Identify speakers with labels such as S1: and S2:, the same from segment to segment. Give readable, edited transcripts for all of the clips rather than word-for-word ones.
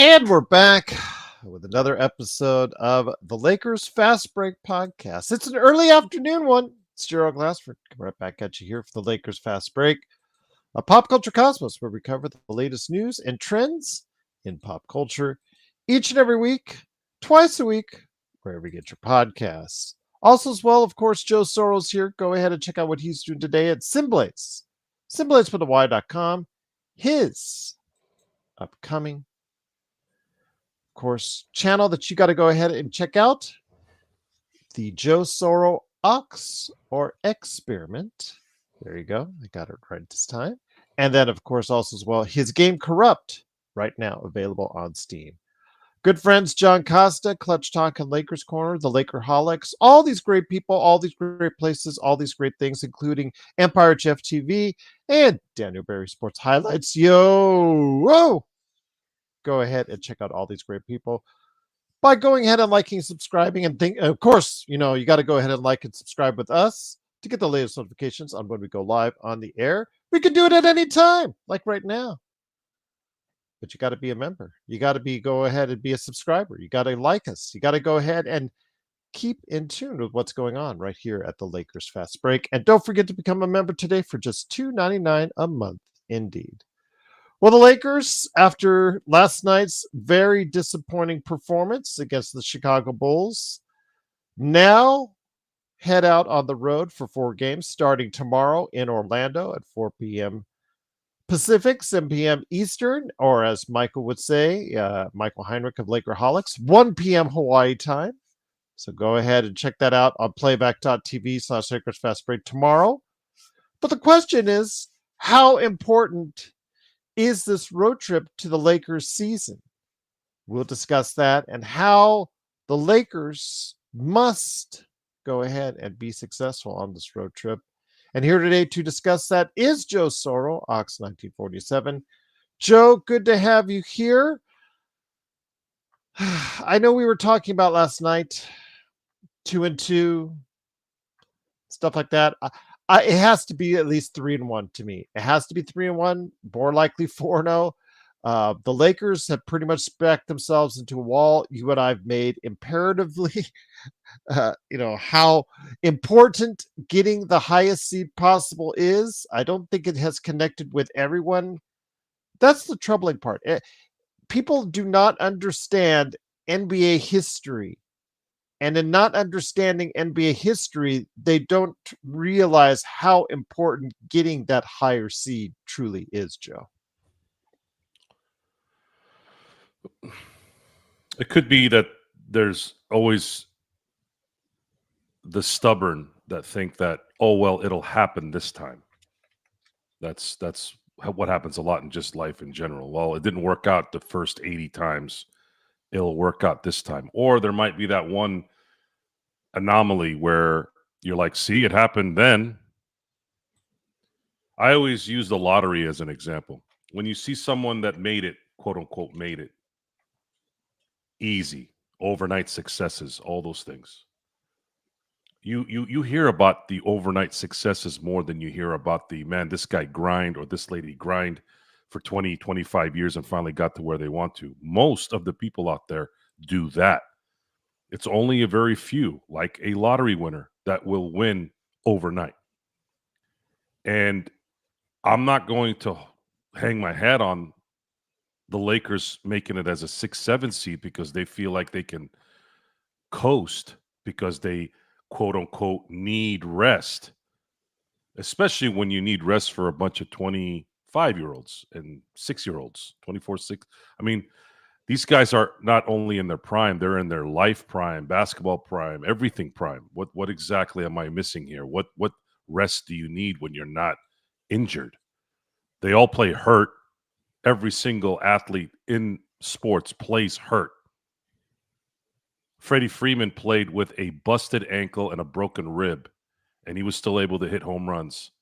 S1: And we're back with another episode of the Lakers Fast Break podcast. It's an early afternoon one. It's Gerald Glassford coming right back at you here for the Lakers Fast Break, a pop culture cosmos where we cover the latest news and trends in pop culture each and every week, twice a week, wherever you get your podcasts. Also, as well, of course, Joe Soros here. Go ahead and check out what he's doing today at Symblaze, symblaze.com. His upcoming course channel that you got to go ahead and check out, the Joe Soro Ox or Experiment. There you go. I got it right this time. And then, of course, also as well, his game Corrupt, right now available on Steam. Good friends John Costa, Clutch Talk and Lakers Corner, the Lakerholics, all these great people, all these great places, all these great things, including Empire Jeff TV and Daniel Berry Sports Highlights. Yo, whoa! Go ahead and check out all these great people by going ahead and liking, subscribing, and of course, you got to go ahead and like and subscribe with us to get the latest notifications on when we go live on the air. We can do it at any time, like right now. But you got to be a member. You got to go ahead and be a subscriber. You got to like us. You got to go ahead and keep in tune with what's going on right here at the Lakers Fast Break. And don't forget to become a member today for just $2.99 a month, indeed. Well, the Lakers, after last night's very disappointing performance against the Chicago Bulls, now head out on the road for 4 games starting tomorrow in Orlando at 4 p.m. Pacific, 7 p.m. Eastern, or as Michael would say, Michael Heinrich of Lakerholics, 1 p.m. Hawaii time. So go ahead and check that out on playback.tv/Lakers Fast Break tomorrow. But the question is, how important is this road trip to the Lakers season? We'll discuss that and how the Lakers must go ahead and be successful on this road trip. And here today to discuss that is Joe Soro, Ox1947. Joe, good to have you here. I know we were talking about last night, 2-2, stuff like that. It has to be at least 3-1 to me. It has to be 3-1, more likely 4-0. The Lakers have pretty much backed themselves into a wall. You and I have made imperatively, how important getting the highest seed possible is. I don't think it has connected with everyone. That's the troubling part. People do not understand NBA history. And in not understanding NBA history, they don't realize how important getting that higher seed truly is, Joe.
S2: It could be that there's always the stubborn that think that, oh, well, it'll happen this time. That's what happens a lot in just life in general. Well, it didn't work out the first 80 times. It'll work out this time. Or there might be that one anomaly where you're like, see, it happened then. I always use the lottery as an example. When you see someone that made it, quote unquote, made it easy, overnight successes, all those things. You hear about the overnight successes more than you hear about the, man, this guy grind or this lady grind for 20, 25 years and finally got to where they want to. Most of the people out there do that. It's only a very few, like a lottery winner, that will win overnight. And I'm not going to hang my hat on the Lakers making it as a 6-7 seed because they feel like they can coast because they, quote unquote, need rest, especially when you need rest for a bunch of 25-year-olds and 6-year-olds, 24-6. I mean, these guys are not only in their prime, they're in their life prime, basketball prime, everything prime. What exactly am I missing here? What rest do you need when you're not injured? They all play hurt. Every single athlete in sports plays hurt. Freddie Freeman played with a busted ankle and a broken rib, and he was still able to hit home runs.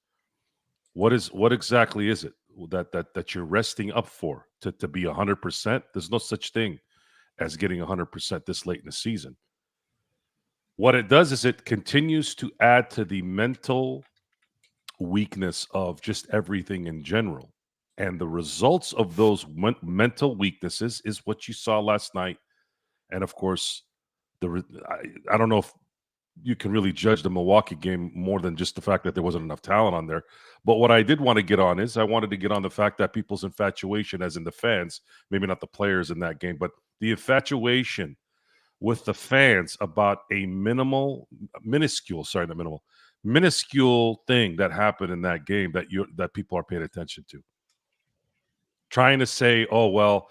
S2: What exactly is it that you're resting up for to be 100%? There's no such thing as getting 100% this late in the season. What it does is it continues to add to the mental weakness of just everything in general. And the results of those mental weaknesses is what you saw last night. And of course, I don't know if you can really judge the Milwaukee game more than just the fact that there wasn't enough talent on there. But what I did want to get on is I wanted to get on the fact that people's infatuation, as in the fans, maybe not the players in that game, but the infatuation with the fans about a minuscule thing that happened in that game that people are paying attention to. Trying to say, oh, well,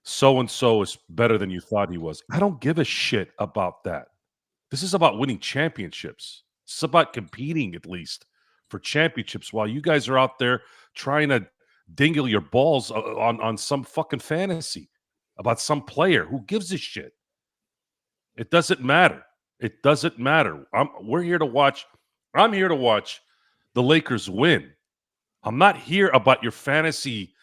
S2: so and so is better than you thought he was. I don't give a shit about that. This is about winning championships. It's about competing, at least, for championships, while you guys are out there trying to dingle your balls on some fucking fantasy about some player. Who gives a shit? It doesn't matter. It doesn't matter. We're here to watch. I'm here to watch the Lakers win. I'm not here about your fantasy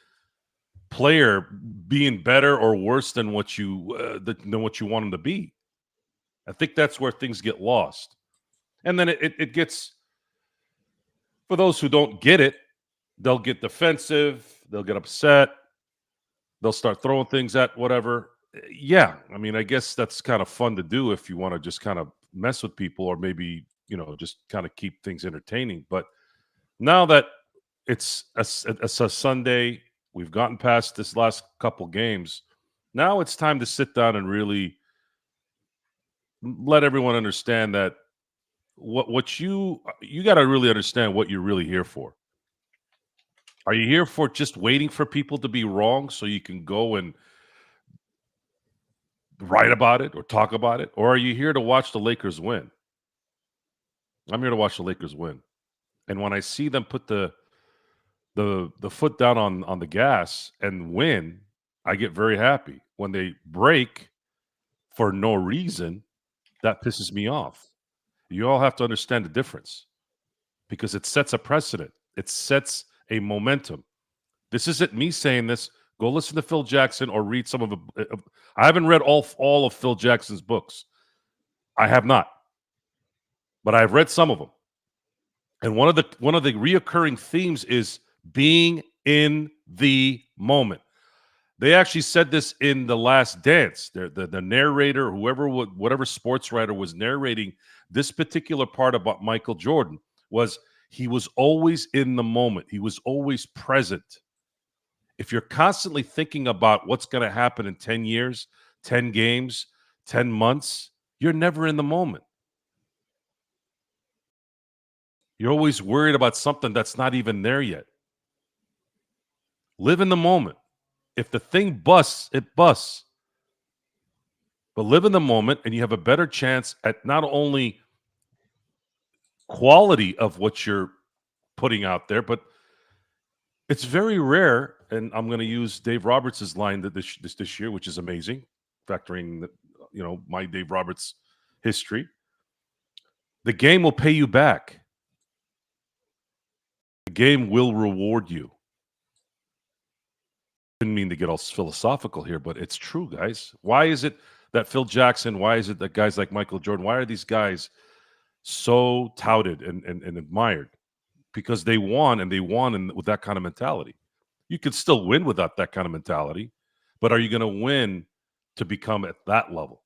S2: player being better or worse than what you want him to be. I think that's where things get lost. And then it gets, for those who don't get it, they'll get defensive, they'll get upset, they'll start throwing things at whatever. Yeah, I mean, I guess that's kind of fun to do if you want to just kind of mess with people, or maybe, just kind of keep things entertaining. But now that it's a Sunday, we've gotten past this last couple games. Now it's time to sit down and really let everyone understand that what you got to really understand what you're really here for. Are you here for just waiting for people to be wrong so you can go and write about it or talk about it? Or are you here to watch the Lakers win? I'm here to watch the Lakers win. And when I see them put the foot down on the gas and win, I get very happy. When they break for no reason, that pisses me off. You all have to understand the difference, because it sets a precedent. It sets a momentum. This isn't me saying this. Go listen to Phil Jackson or read some of the. I haven't read all of Phil Jackson's books. I have not, but I've read some of them. And one of the reoccurring themes is being in the moment. They actually said this in The Last Dance. The narrator, whatever sports writer was narrating this particular part about Michael Jordan, was he was always in the moment. He was always present. If you're constantly thinking about what's going to happen in 10 years, 10 games, 10 months, you're never in the moment. You're always worried about something that's not even there yet. Live in the moment. If the thing busts, it busts. But live in the moment, and you have a better chance at not only quality of what you're putting out there, but it's very rare. And I'm going to use Dave Roberts' line that this year, which is amazing, factoring my Dave Roberts history. The game will pay you back. The game will reward you. Didn't mean to get all philosophical here, but it's true, guys. Why is it that Phil Jackson, why is it that guys like Michael Jordan, why are these guys so touted and admired? Because they won, and with that kind of mentality. You could still win without that kind of mentality, but are you going to win to become at that level?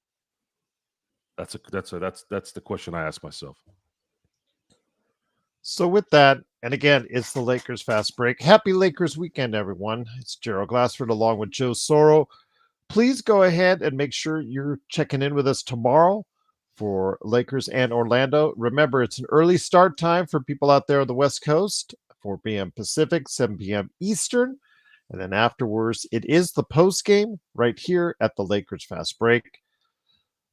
S2: That's the question I ask myself.
S1: So with that, and again, it's the Lakers Fast Break. Happy Lakers weekend, everyone. It's Gerald Glassford along with Joe Soro. Please go ahead and make sure you're checking in with us tomorrow for Lakers and Orlando. Remember, it's an early start time for people out there on the West Coast, 4 p.m. Pacific, 7 p.m. Eastern. And then afterwards, it is the post game right here at the Lakers Fast Break.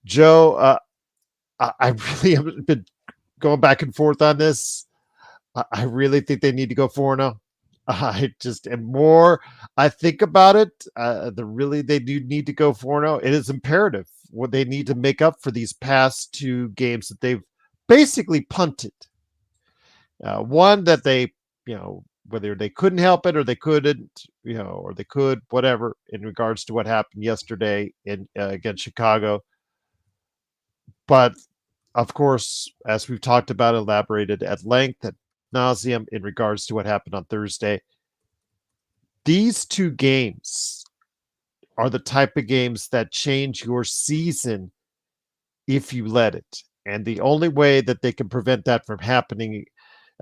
S1: Joe, I really have been going back and forth on this. I really think they need to go 4-0. I just am more I think about it, they do need to go 4-0. It is imperative what they need to make up for these past two games that they've basically punted. One that they, whether they couldn't help it or they couldn't, or they could, whatever, in regards to what happened yesterday in against Chicago. But of course, as we've talked about, elaborated at length, at nauseum in regards to what happened on Thursday. these two games are the type of games that change your season if you let it. And the only way that they can prevent that from happening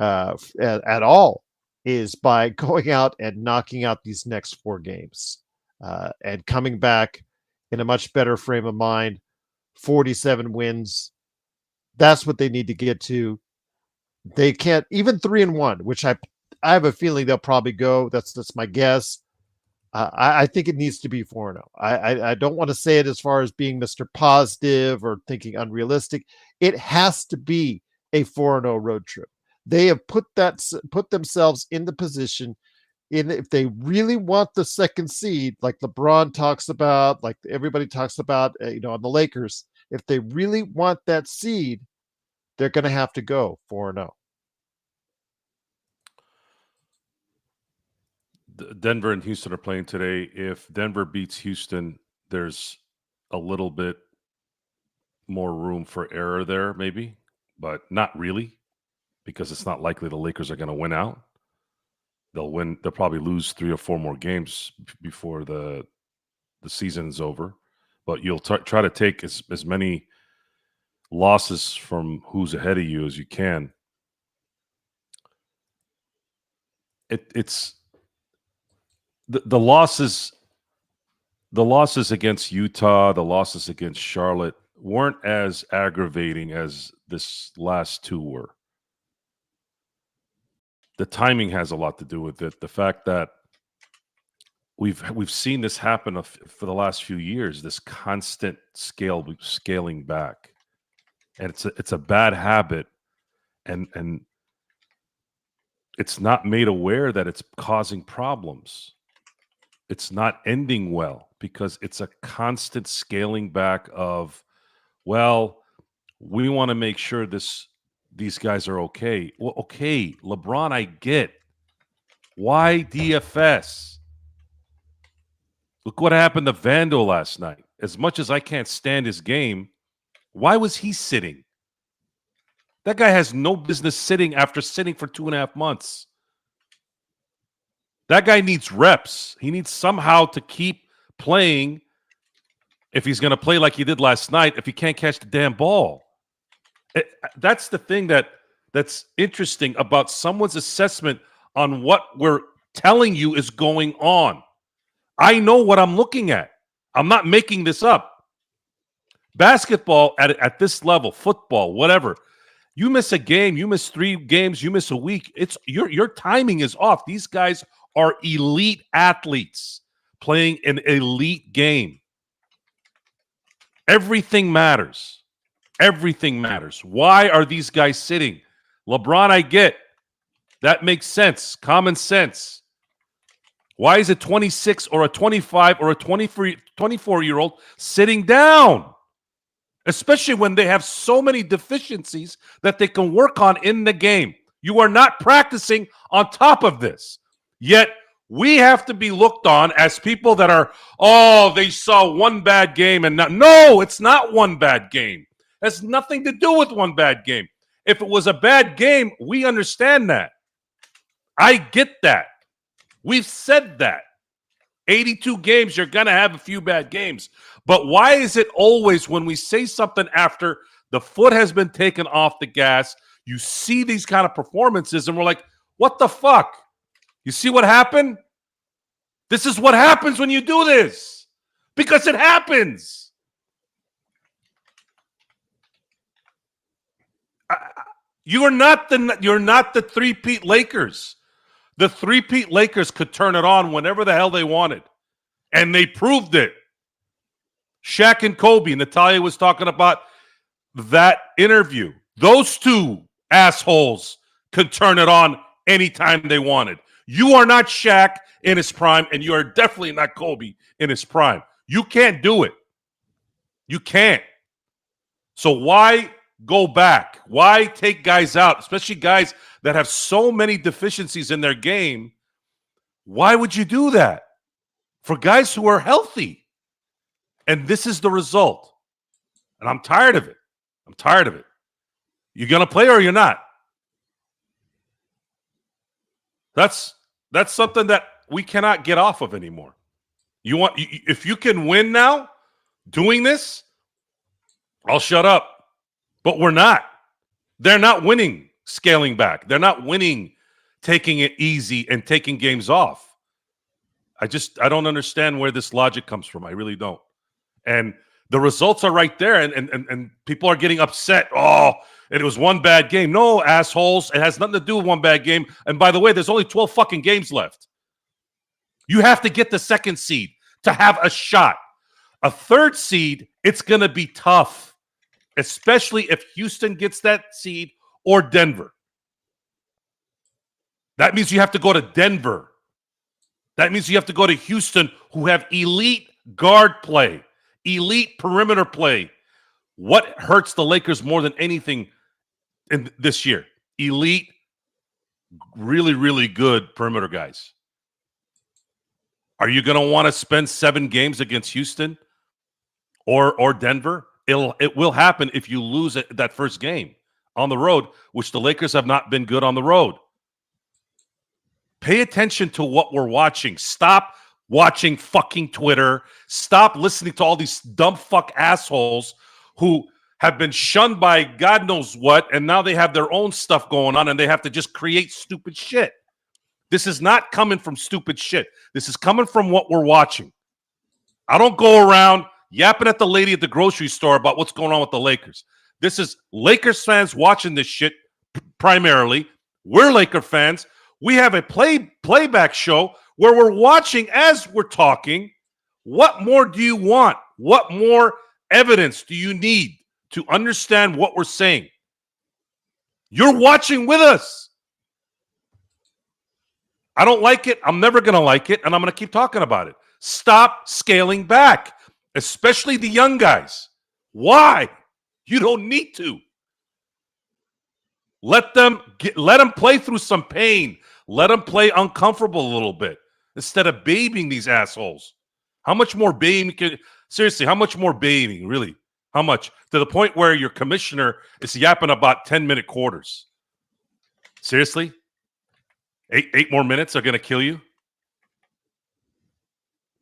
S1: at all is by going out and knocking out these next 4 games and coming back in a much better frame of mind. 47 wins. That's what they need to get to. They can't even 3-1, which I have a feeling they'll probably go. That's my guess. I think it needs to be 4-0. I don't want to say it as far as being Mr. Positive or thinking unrealistic. It has to be a 4-0 road trip. They have put themselves in the position if they really want the second seed, like LeBron talks about, like everybody talks about, on the Lakers. If they really want that seed, they're going to have to go 4-0.
S2: Denver and Houston are playing today. If Denver beats Houston, there's a little bit more room for error there, maybe, but not really, because it's not likely the Lakers are going to win out. They'll win. They'll probably lose 3 or 4 more games before the season is over. But you'll try to take as many losses from who's ahead of you as you can. It's the losses against Utah, the losses against Charlotte weren't as aggravating as this last 2 were. The timing has a lot to do with it. The fact that we've seen this happen for the last few years, this constant scaling back, and it's a bad habit, and it's not made aware that it's causing problems. It's not ending well because it's a constant scaling back of, well, we want to make sure these guys are okay. Well, okay, LeBron, I get. Why DFS? Look what happened to Vando last night. As much as I can't stand his game, why was he sitting? That guy has no business sitting after sitting for 2.5 months. That guy needs reps. He needs somehow to keep playing if he's going to play like he did last night, if he can't catch the damn ball. That's the thing that's interesting about someone's assessment on what we're telling you is going on. I know what I'm looking at. I'm not making this up. Basketball at this level, football, whatever. You miss a game, you miss 3 games, you miss a week. It's your timing is off. These guys are elite athletes playing an elite game. Everything matters. Everything matters. Why are these guys sitting? LeBron, I get. That makes sense. Common sense. Why is a 26 or a 25 or a 24-year-old sitting down? Especially when they have so many deficiencies that they can work on in the game. You are not practicing on top of this. Yet, we have to be looked on as people that are, they saw one bad game and not. No, it's not one bad game. It has nothing to do with one bad game. If it was a bad game, we understand that. I get that. We've said that. 82 games, you're going to have a few bad games. But why is it always when we say something after the foot has been taken off the gas, you see these kind of performances and we're like, what the fuck? You see what happened? This is what happens when you do this. Because it happens. You're not the three-peat Lakers. The three-peat Lakers could turn it on whenever the hell they wanted. And they proved it. Shaq and Kobe, Natalia was talking about that interview. Those 2 assholes could turn it on anytime they wanted. You are not Shaq in his prime, and you are definitely not Kobe in his prime. You can't do it. You can't. So why go back? Why take guys out, especially guys that have so many deficiencies in their game? Why would you do that? For guys who are healthy. And this is the result. And I'm tired of it. I'm tired of it. You going to play or you're not? That's something that get off of anymore. If you can win now doing this, I'll shut up. But we're not. They're not winning scaling back. They're not winning taking it easy and taking games off. I don't understand where this logic comes from. I really don't. And the results are right there, and people are getting upset. Oh, and it was one bad game. No, assholes. It has nothing to do with one bad game. And by the way, there's only 12 fucking games left. You have to get the second seed to have a shot. A third seed, it's going to be tough, especially if Houston gets that seed or Denver. That means you have to go to Denver. That means you have to go to Houston, who have elite guard play, elite perimeter play. What hurts the Lakers more than anything in this year? Elite, really, really good perimeter guys. Are you going to want to spend 7 games against Houston or Denver? It will happen if you lose that first game on the road, which the Lakers have not been good on the road. Pay attention to what we're watching. Stop watching fucking Twitter. Stop listening to all these dumb fuck assholes who have been shunned by God knows what, and now they have their own stuff going on, and they have to just create stupid shit. This is not coming from stupid shit. This is coming from what we're watching. I don't go around yapping at the lady at the grocery store about what's going on with the Lakers. This is Lakers fans watching this shit primarily. We're Laker fans. We have a playback show where we're watching as we're talking. What more do you want? What more evidence do you need to understand what we're saying? You're watching with us. I don't like it. I'm never going to like it, and I'm going to keep talking about it. Stop scaling back, especially the young guys. Why? You don't need to. Let them play through some pain. Let them play uncomfortable a little bit instead of babying these assholes. How much more babying seriously, how much more babying, really? How much? To the point where your commissioner is yapping about 10-minute quarters. Seriously? 8 more minutes are going to kill you?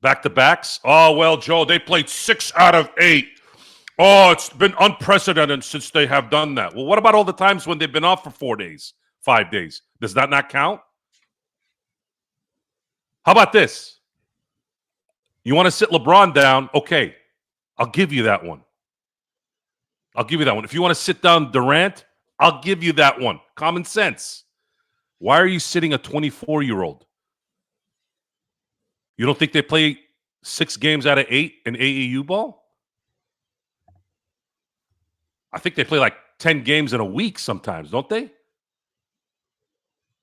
S2: Back-to-backs? Oh, well, Joe, they played 6 out of 8. Oh, it's been unprecedented since they have done that. Well, what about all the times when they've been off for 4 days, 5 days? Does that not count? How about this? You want to sit LeBron down? Okay, I'll give you that one. I'll give you that one. If you want to sit down Durant, I'll give you that one. Common sense. Why are you sitting a 24-year-old? You don't think they play 6 games out of 8 in AAU ball? I think they play like 10 games in a week sometimes, don't they?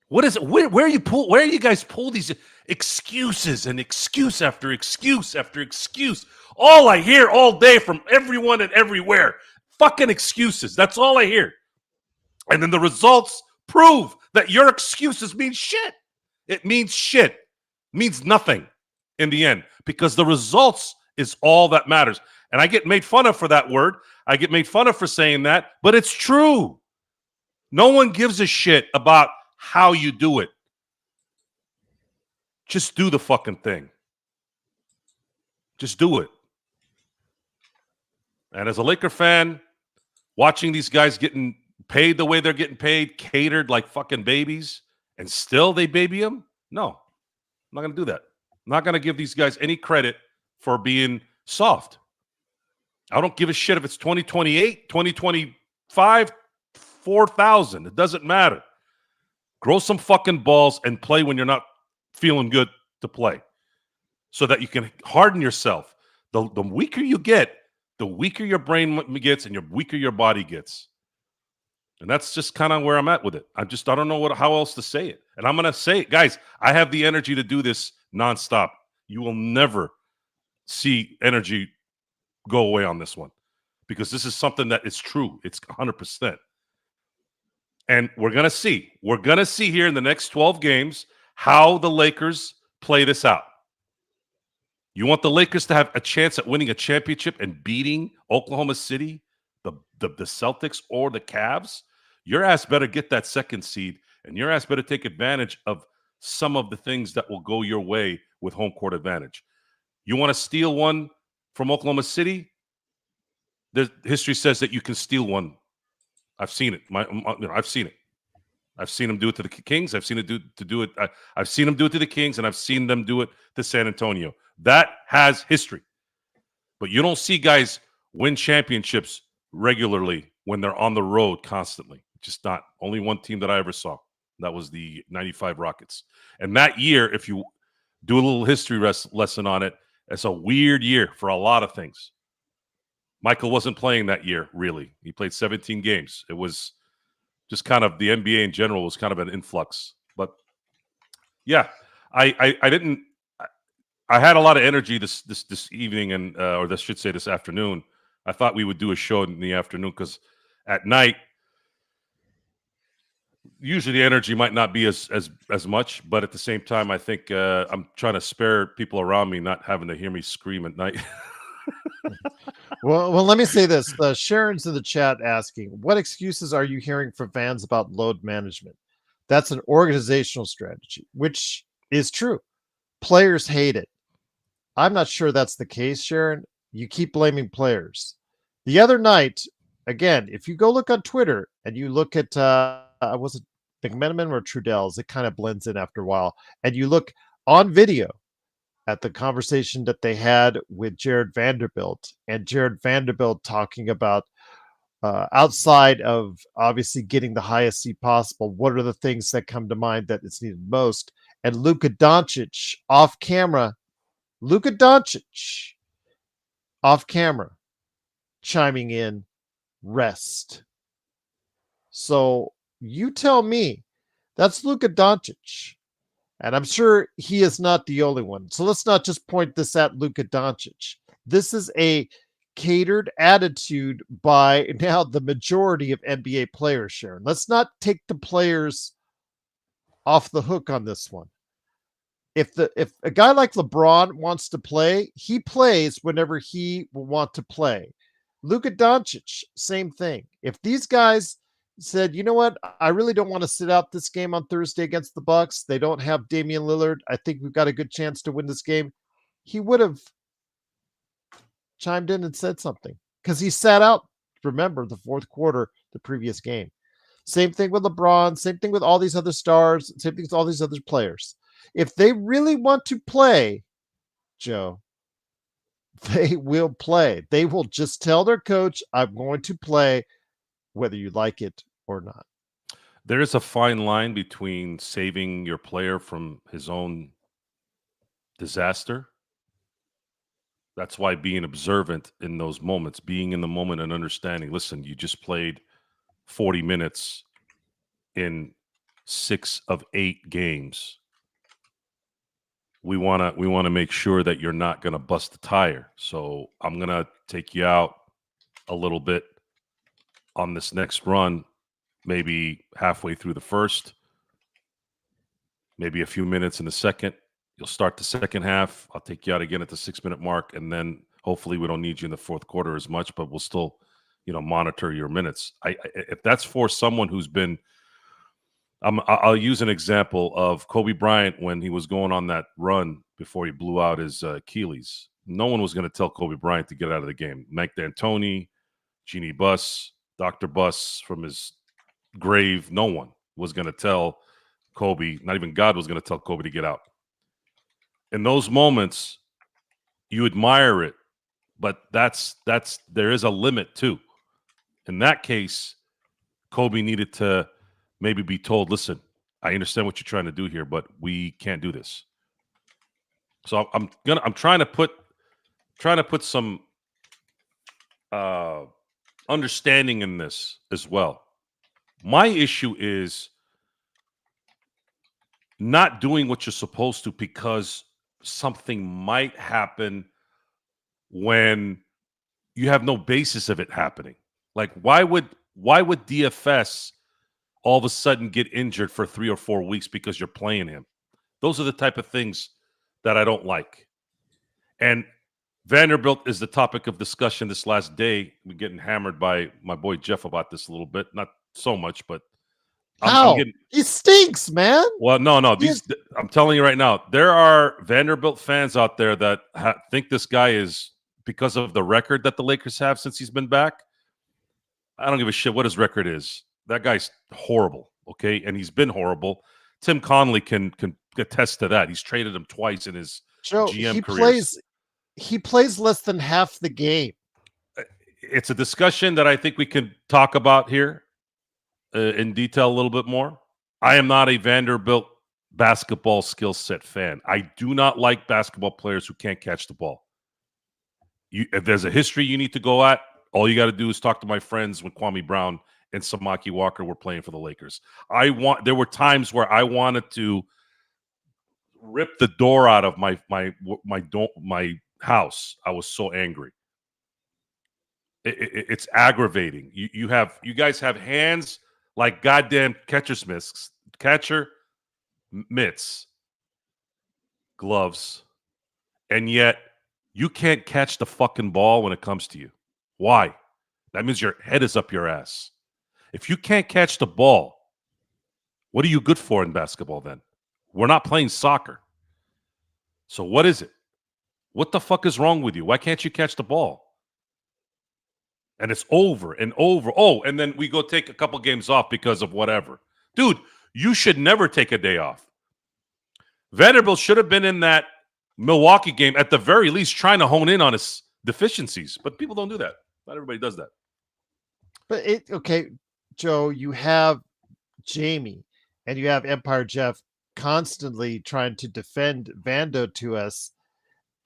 S2: What is it? Where you guys pull these excuses and excuse after excuse after excuse? All I hear all day from everyone and everywhere. Fucking excuses. That's all I hear. And then the results prove that your excuses mean shit. It means shit. It means nothing in the end because the results is all that matters. And I get made fun of for that word. I get made fun of for saying that, but it's true. No one gives a shit about how you do it. Just do the fucking thing. Just do it. And as a Laker fan, watching these guys getting paid the way they're getting paid, catered like fucking babies, and still they baby them? No, I'm not going to do that. I'm not going to give these guys any credit for being soft. I don't give a shit if it's 2028, 2025, 4,000. It doesn't matter. Grow some fucking balls and play when you're not feeling good to play so that you can harden yourself. The weaker you get, the weaker your brain gets and the weaker your body gets. And that's just kind of where I'm at with it. I don't know how else to say it. And I'm going to say it. Guys, I have the energy to do this nonstop. You will never see energy go away on this one because this is something that is true. It's 100%. And we're going to see. We're going to see here in the next 12 games how the Lakers play this out. You want the Lakers to have a chance at winning a championship and beating Oklahoma City, the Celtics, or the Cavs? Your ass better get that second seed, and your ass better take advantage of some of the things that will go your way with home court advantage. You want to steal one from Oklahoma City? The history says that you can steal one. I've seen it. I've seen it. I've seen them do it to the Kings. I've seen it do it. I've seen them do it to the Kings, and I've seen them do it to San Antonio. That has history. But you don't see guys win championships regularly when they're on the road constantly. Just not. Only one team that I ever saw. That was the 95 Rockets. And that year, if you do a little history lesson on it, it's a weird year for a lot of things. Michael wasn't playing that year, really. He played 17 games. It was just kind of the NBA in general was kind of an influx. But yeah, I didn't. I had a lot of energy this evening, and or I should say this afternoon. I thought we would do a show in the afternoon because at night, usually the energy might not be as much. But at the same time, I think I'm trying to spare people around me not having to hear me scream at night.
S1: Well, let me say this. Sharon's in the chat asking, what excuses are you hearing from fans about load management? That's an organizational strategy, which is true. Players hate it. I'm not sure that's the case, Sharon. You keep blaming players. The other night, again, if you go look on Twitter and you look at, was it McMenamin or Trudell's? It kind of blends in after a while. And you look on video at the conversation that they had with Jarred Vanderbilt, and Jarred Vanderbilt talking about outside of obviously getting the highest seed possible, what are the things that come to mind that it's needed most? And Luka Doncic off camera, chiming in, rest. So you tell me, that's Luka Doncic. And I'm sure he is not the only one. So let's not just point this at Luka Doncic. This is a catered attitude by now the majority of NBA players, Sharon. Let's not take the players off the hook on this one. If a guy like LeBron wants to play, he plays whenever he will want to play. Luka Doncic, same thing. If these guys said, you know what, I really don't want to sit out this game on Thursday against the Bucks. They don't have Damian Lillard. I think we've got a good chance to win this game. He would have chimed in and said something because he sat out, remember, the fourth quarter, the previous game. Same thing with LeBron. Same thing with all these other stars. Same thing with all these other players. If they really want to play, Joe, they will play. They will just tell their coach, I'm going to play whether you like it or not.
S2: There is a fine line between saving your player from his own disaster. That's why being observant in those moments, being in the moment and understanding, listen, you just played 40 minutes in 6 of 8 games. We want to make sure that you're not going to bust the tire. So I'm going to take you out a little bit on this next run, maybe halfway through the first, maybe a few minutes in the second. You'll start the second half. I'll take you out again at the 6-minute mark, and then hopefully we don't need you in the fourth quarter as much, but we'll still, monitor your minutes. If that's for someone who's been, I'll use an example of Kobe Bryant when he was going on that run before he blew out his Achilles. No one was going to tell Kobe Bryant to get out of the game. Mike D'Antoni, Jeannie Buss, Dr. Buss from his grave, no one was going to tell Kobe, not even God was going to tell Kobe to get out. In those moments, you admire it, but there is a limit too. In that case, Kobe needed to maybe be told, listen, I understand what you're trying to do here, but we can't do this. So I'm trying to put some understanding in this as well. My issue is not doing what you're supposed to because something might happen when you have no basis of it happening. Like, why would DFS all of a sudden get injured for 3 or 4 weeks because you're playing him? Those are the type of things that I don't like. And Vanderbilt is the topic of discussion this last day. We're getting hammered by my boy Jeff about this a little bit. Not so much, but I'm
S1: How?
S2: getting
S1: He stinks, man.
S2: well. No.
S1: He is,
S2: I'm telling you right now, there are Vanderbilt fans out there that think this guy is because of the record that the Lakers have since he's been back. I don't give a shit what his record is. That guy's horrible. Okay, and he's been horrible. Tim Connolly can attest to that. He's traded him twice in his
S1: Joe,
S2: GM careers.
S1: he plays less than half the game.
S2: It's a discussion that I think we can talk about here in detail a little bit more. I am not a Vanderbilt basketball skill set fan. I do not like basketball players who can't catch the ball. If there's a history you need to go at, all you got to do is talk to my friends when Kwame Brown and Samaki Walker were playing for the Lakers. There were times where I wanted to rip the door out of my house. I was so angry. It's aggravating. You guys have hands like goddamn catcher mitts, gloves, and yet you can't catch the fucking ball when it comes to you. Why? That means your head is up your ass. If you can't catch the ball, what are you good for in basketball then? We're not playing soccer. So what is it? What the fuck is wrong with you? Why can't you catch the ball? And it's over and over. Oh, and then we go take a couple games off because of whatever. Dude, you should never take a day off. Vanderbilt should have been in that Milwaukee game at the very least trying to hone in on his deficiencies. But people don't do that. Not everybody does that.
S1: But okay, Joe, you have Jamie and you have Empire Jeff constantly trying to defend Vando to us.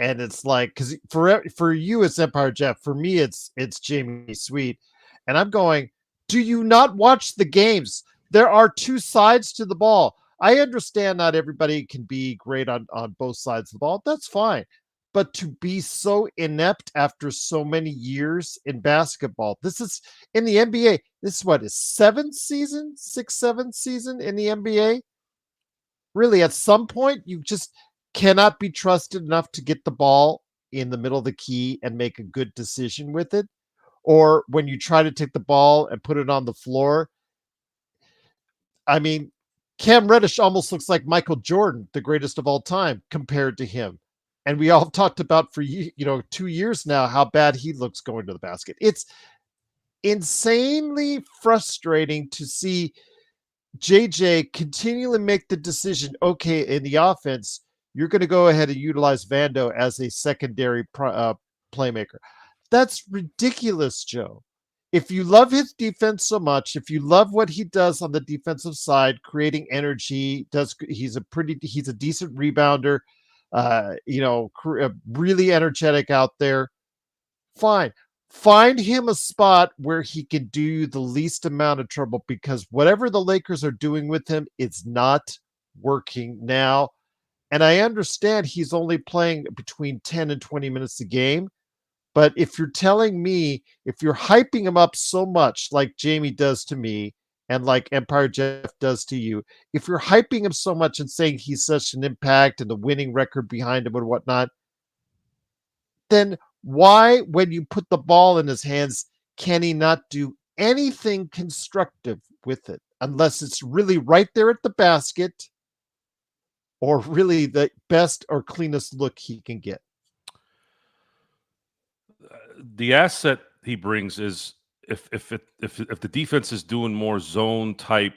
S1: And it's like, because for you it's Empire Jeff, for me it's Jamie Sweet, and I'm going, do you not watch the games? There are two sides to the ball. I understand not everybody can be great on both sides of the ball. That's fine, but to be so inept after so many years in basketball, this is in the NBA. This is what is seventh season in the NBA. Really, at some point, you just cannot be trusted enough to get the ball in the middle of the key and make a good decision with it. Or when you try to take the ball and put it on the floor, I mean, Cam Reddish almost looks like Michael Jordan, the greatest of all time, compared to him. And we all talked about for 2 years now how bad he looks going to the basket. It's insanely frustrating to see JJ continually make the decision, okay, in the offense, you're going to go ahead and utilize Vando as a secondary playmaker. That's ridiculous, Joe. If you love his defense so much, if you love what he does on the defensive side, creating energy, he's a decent rebounder, really energetic out there. Fine. Find him a spot where he can do the least amount of trouble, because whatever the Lakers are doing with him, it's not working now. And I understand he's only playing between 10 and 20 minutes a game. But if you're telling me, if you're hyping him up so much like Jamie does to me and like Empire Jeff does to you, if you're hyping him so much and saying he's such an impact and the winning record behind him and whatnot, then why, when you put the ball in his hands, can he not do anything constructive with it? Unless it's really right there at the basket or really the best or cleanest look he can get.
S2: The asset he brings is if the defense is doing more zone type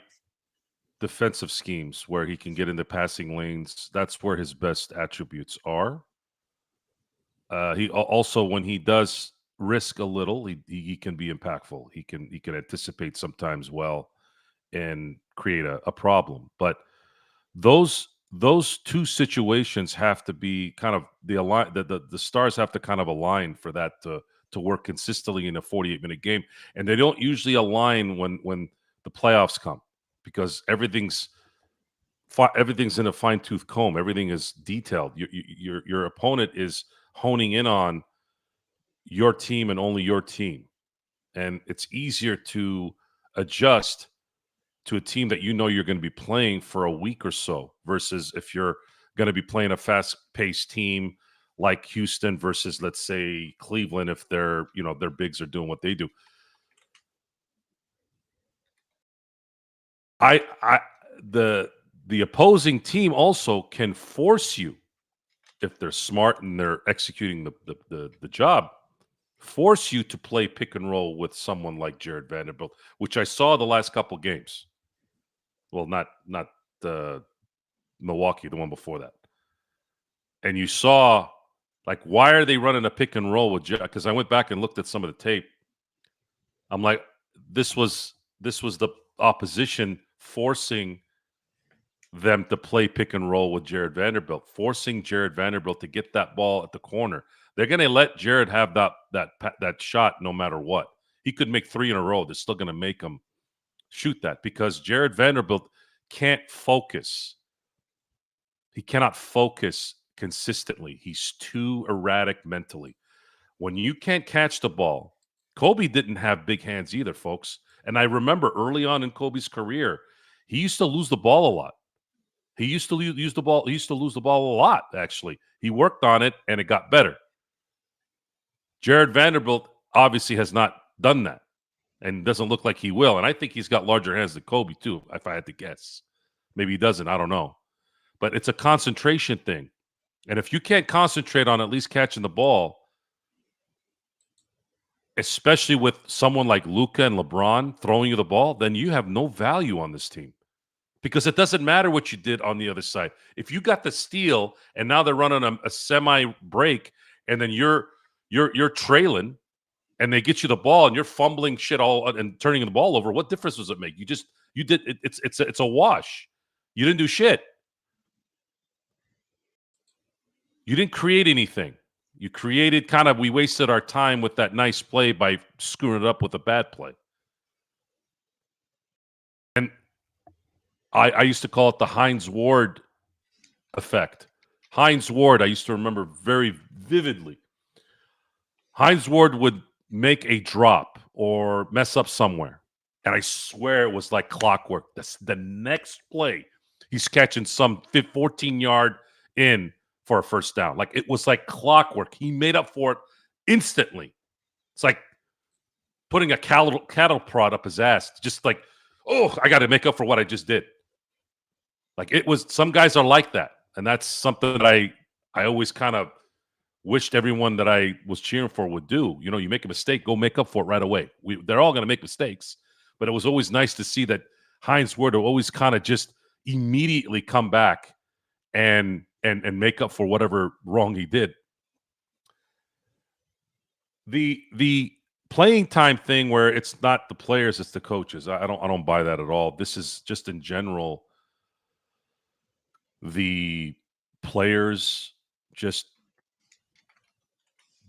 S2: defensive schemes where he can get into passing lanes, that's where his best attributes are. He also, when he does risk a little, he can be impactful. He can anticipate sometimes well and create a problem. But those two situations have to be kind of the stars have to kind of align for that to work consistently in a 48-minute game. And they don't usually align when the playoffs come, because everything's in a fine-tooth comb. Everything is detailed. Your opponent is honing in on your team and only your team. And it's easier to adjust to a team that you know you're going to be playing for a week or so, versus if you're going to be playing a fast-paced team like Houston versus, let's say, Cleveland, if their bigs are doing what they do. The opposing team also can force you, if they're smart and they're executing the job, force you to play pick and roll with someone like Jarred Vanderbilt, which I saw the last couple games. Well, not Milwaukee, the one before that. And you saw, like, why are they running a pick and roll with Jarred? Because I went back and looked at some of the tape. I'm like, this was the opposition forcing them to play pick and roll with Jarred Vanderbilt, forcing Jarred Vanderbilt to get that ball at the corner. They're going to let Jarred have that shot no matter what. He could make 3 in a row. They're still going to make him shoot that because Jarred Vanderbilt can't focus. He cannot focus consistently. He's too erratic mentally. When you can't catch the ball, Kobe didn't have big hands either, folks. And I remember early on in Kobe's career, he used to lose the ball a lot. He used to use the ball. He used to lose the ball a lot, actually. He worked on it, and it got better. Jarred Vanderbilt obviously has not done that and doesn't look like he will. And I think he's got larger hands than Kobe, too, if I had to guess. Maybe he doesn't. I don't know. But it's a concentration thing. And if you can't concentrate on at least catching the ball, especially with someone like Luka and LeBron throwing you the ball, then you have no value on this team. Because it doesn't matter what you did on the other side. If you got the steal and now they're running a semi break, and then you're trailing, and they get you the ball and you're fumbling shit all and turning the ball over, what difference does it make? You did it, it's a wash. You didn't do shit. You didn't create anything. You created we wasted our time with that nice play by screwing it up with a bad play. And I used to call it the Hines Ward effect. Hines Ward, I used to remember very vividly. Hines Ward would make a drop or mess up somewhere. And I swear it was like clockwork. The next play, he's catching some 14-yard in for a first down. Like, it was like clockwork. He made up for it instantly. It's like putting a cattle prod up his ass. Just like, oh, I got to make up for what I just did. Like, it was, some guys are like that. And that's something that I always kind of wished everyone that I was cheering for would do. You know, you make a mistake, go make up for it right away. They're all going to make mistakes. But it was always nice to see that Hines Ward would always kind of just immediately come back and make up for whatever wrong he did. The playing time thing where it's not the players, it's the coaches. I don't buy that at all. This is just in general. The players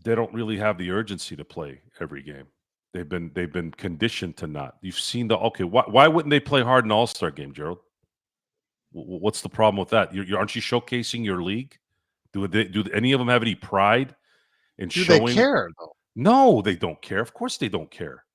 S2: they don't really have the urgency to play every game. They've been conditioned to not. You've seen why wouldn't they play hard in All-Star game, Gerald? What's the problem with that? Aren't you showcasing your league? Do any of them have any pride in showing?
S1: Do they care, though?
S2: No, they don't care. Of course they don't care.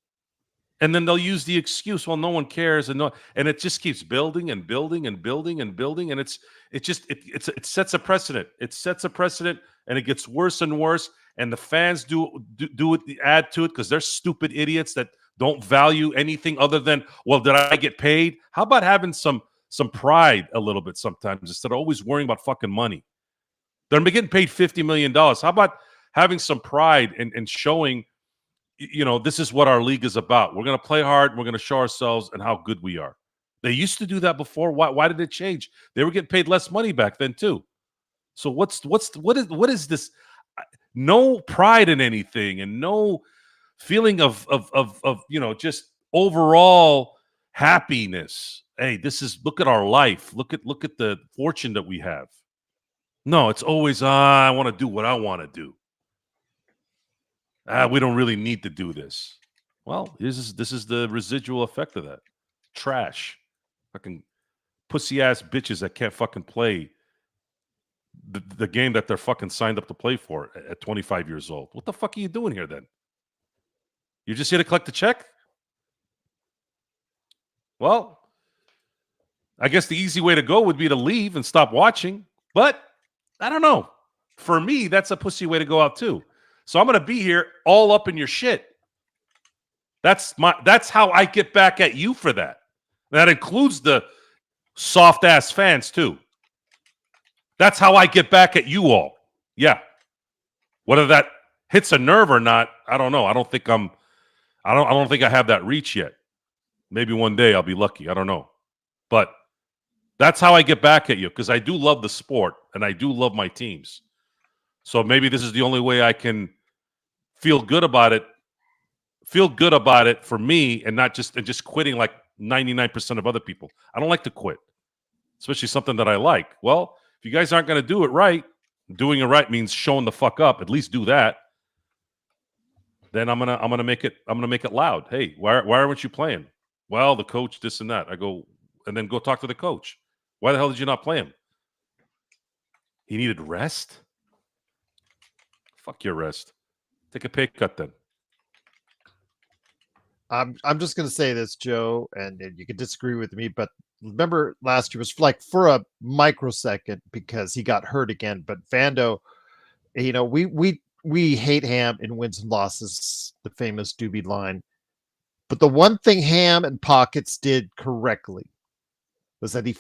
S2: And then they'll use the excuse, well, no one cares, and it just keeps building and building and building and building, and it sets a precedent. It sets a precedent, and it gets worse and worse. And the fans do it, add to it, because they're stupid idiots that don't value anything other than, well, did I get paid? How about having some pride a little bit sometimes instead of always worrying about fucking money? They're getting paid $50 million. How about having some pride and showing, this is what our league is about. We're going to play hard. We're going to show ourselves and how good we are. They used to do that before. Why did it change? They were getting paid less money back then too. So what is this? No pride in anything and no feeling of just overall happiness. Hey, look at our life. Look at the fortune that we have. No, it's always I want to do what I want to do. We don't really need to do this. Well, this is the residual effect of that. Trash. Fucking pussy ass bitches that can't fucking play the game that they're fucking signed up to play for at 25 years old. What the fuck are you doing here then? You're just here to collect a check? Well, I guess the easy way to go would be to leave and stop watching. But I don't know. For me, that's a pussy way to go out too. So I'm going to be here all up in your shit. That's how I get back at you for that. That includes the soft ass fans too. That's how I get back at you all. Yeah. Whether that hits a nerve or not, I don't know. I don't think I have that reach yet. Maybe one day I'll be lucky. I don't know. But that's how I get back at you, because I do love the sport and I do love my teams. So maybe this is the only way I can feel good about it for me, and not just quitting like 99% of other people. I don't like to quit, especially something that I like. Well, if you guys aren't going to do it right, doing it right means showing the fuck up. At least do that. Then I'm gonna make it loud. Hey, why aren't you playing? Well, the coach, this and that. I go, and then go talk to the coach. Why the hell did you not play him? He needed rest. Fuck your rest. Take a pay cut then.
S1: I'm just going to say this, Joe, and you can disagree with me, but remember last year was like for a microsecond because he got hurt again. But Vando, we hate Ham in wins and losses, the famous Doobie line. But the one thing Ham and Pockets did correctly was that he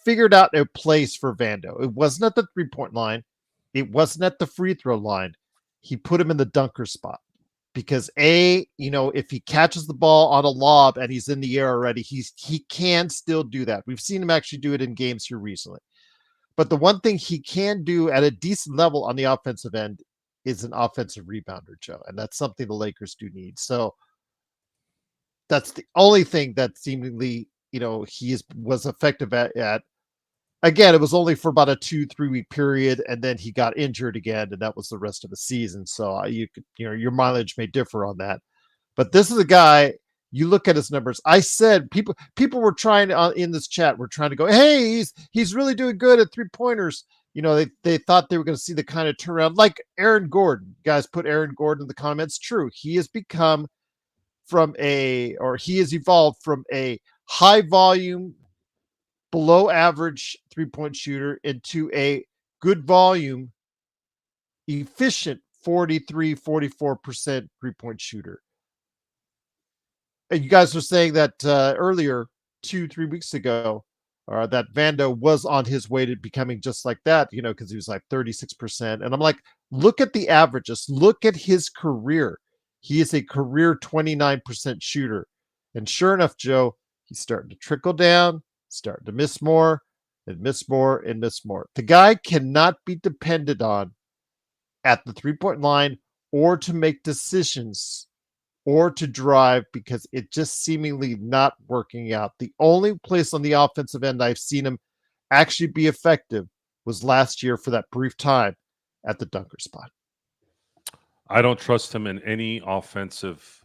S1: figured out a place for Vando. It wasn't at the 3-point line. It wasn't at the free throw line. He put him in the dunker spot. Because if he catches the ball on a lob and he's in the air already, he can still do that. We've seen him actually do it in games here recently. But the one thing he can do at a decent level on the offensive end is an offensive rebounder, Joe. And that's something the Lakers do need. So that's the only thing that seemingly, was effective at. Again, it was only for about a 2-3 week period, and then he got injured again, and that was the rest of the season. So your mileage may differ on that. But this is a guy, you look at his numbers. I said people were trying in this chat, were trying to go, hey, he's really doing good at 3-pointers. They thought they were going to see the kind of turnaround like Aaron Gordon. You guys put Aaron Gordon in the comments. True. He has evolved from a high volume, below average 3-point shooter into a good volume, efficient 44% 3-point shooter. And you guys were saying that earlier, 2-3 weeks ago, that Vando was on his way to becoming just like that, because he was like 36%. And I'm like, look at the averages. Look at his career. He is a career 29% shooter. And sure enough, Joe, he's starting to trickle down, starting to miss more and miss more and miss more. The guy cannot be depended on at the 3-point line or to make decisions or to drive, because it just seemingly not working out. The only place on the offensive end I've seen him actually be effective was last year for that brief time at the dunker spot.
S2: I don't trust him in any offensive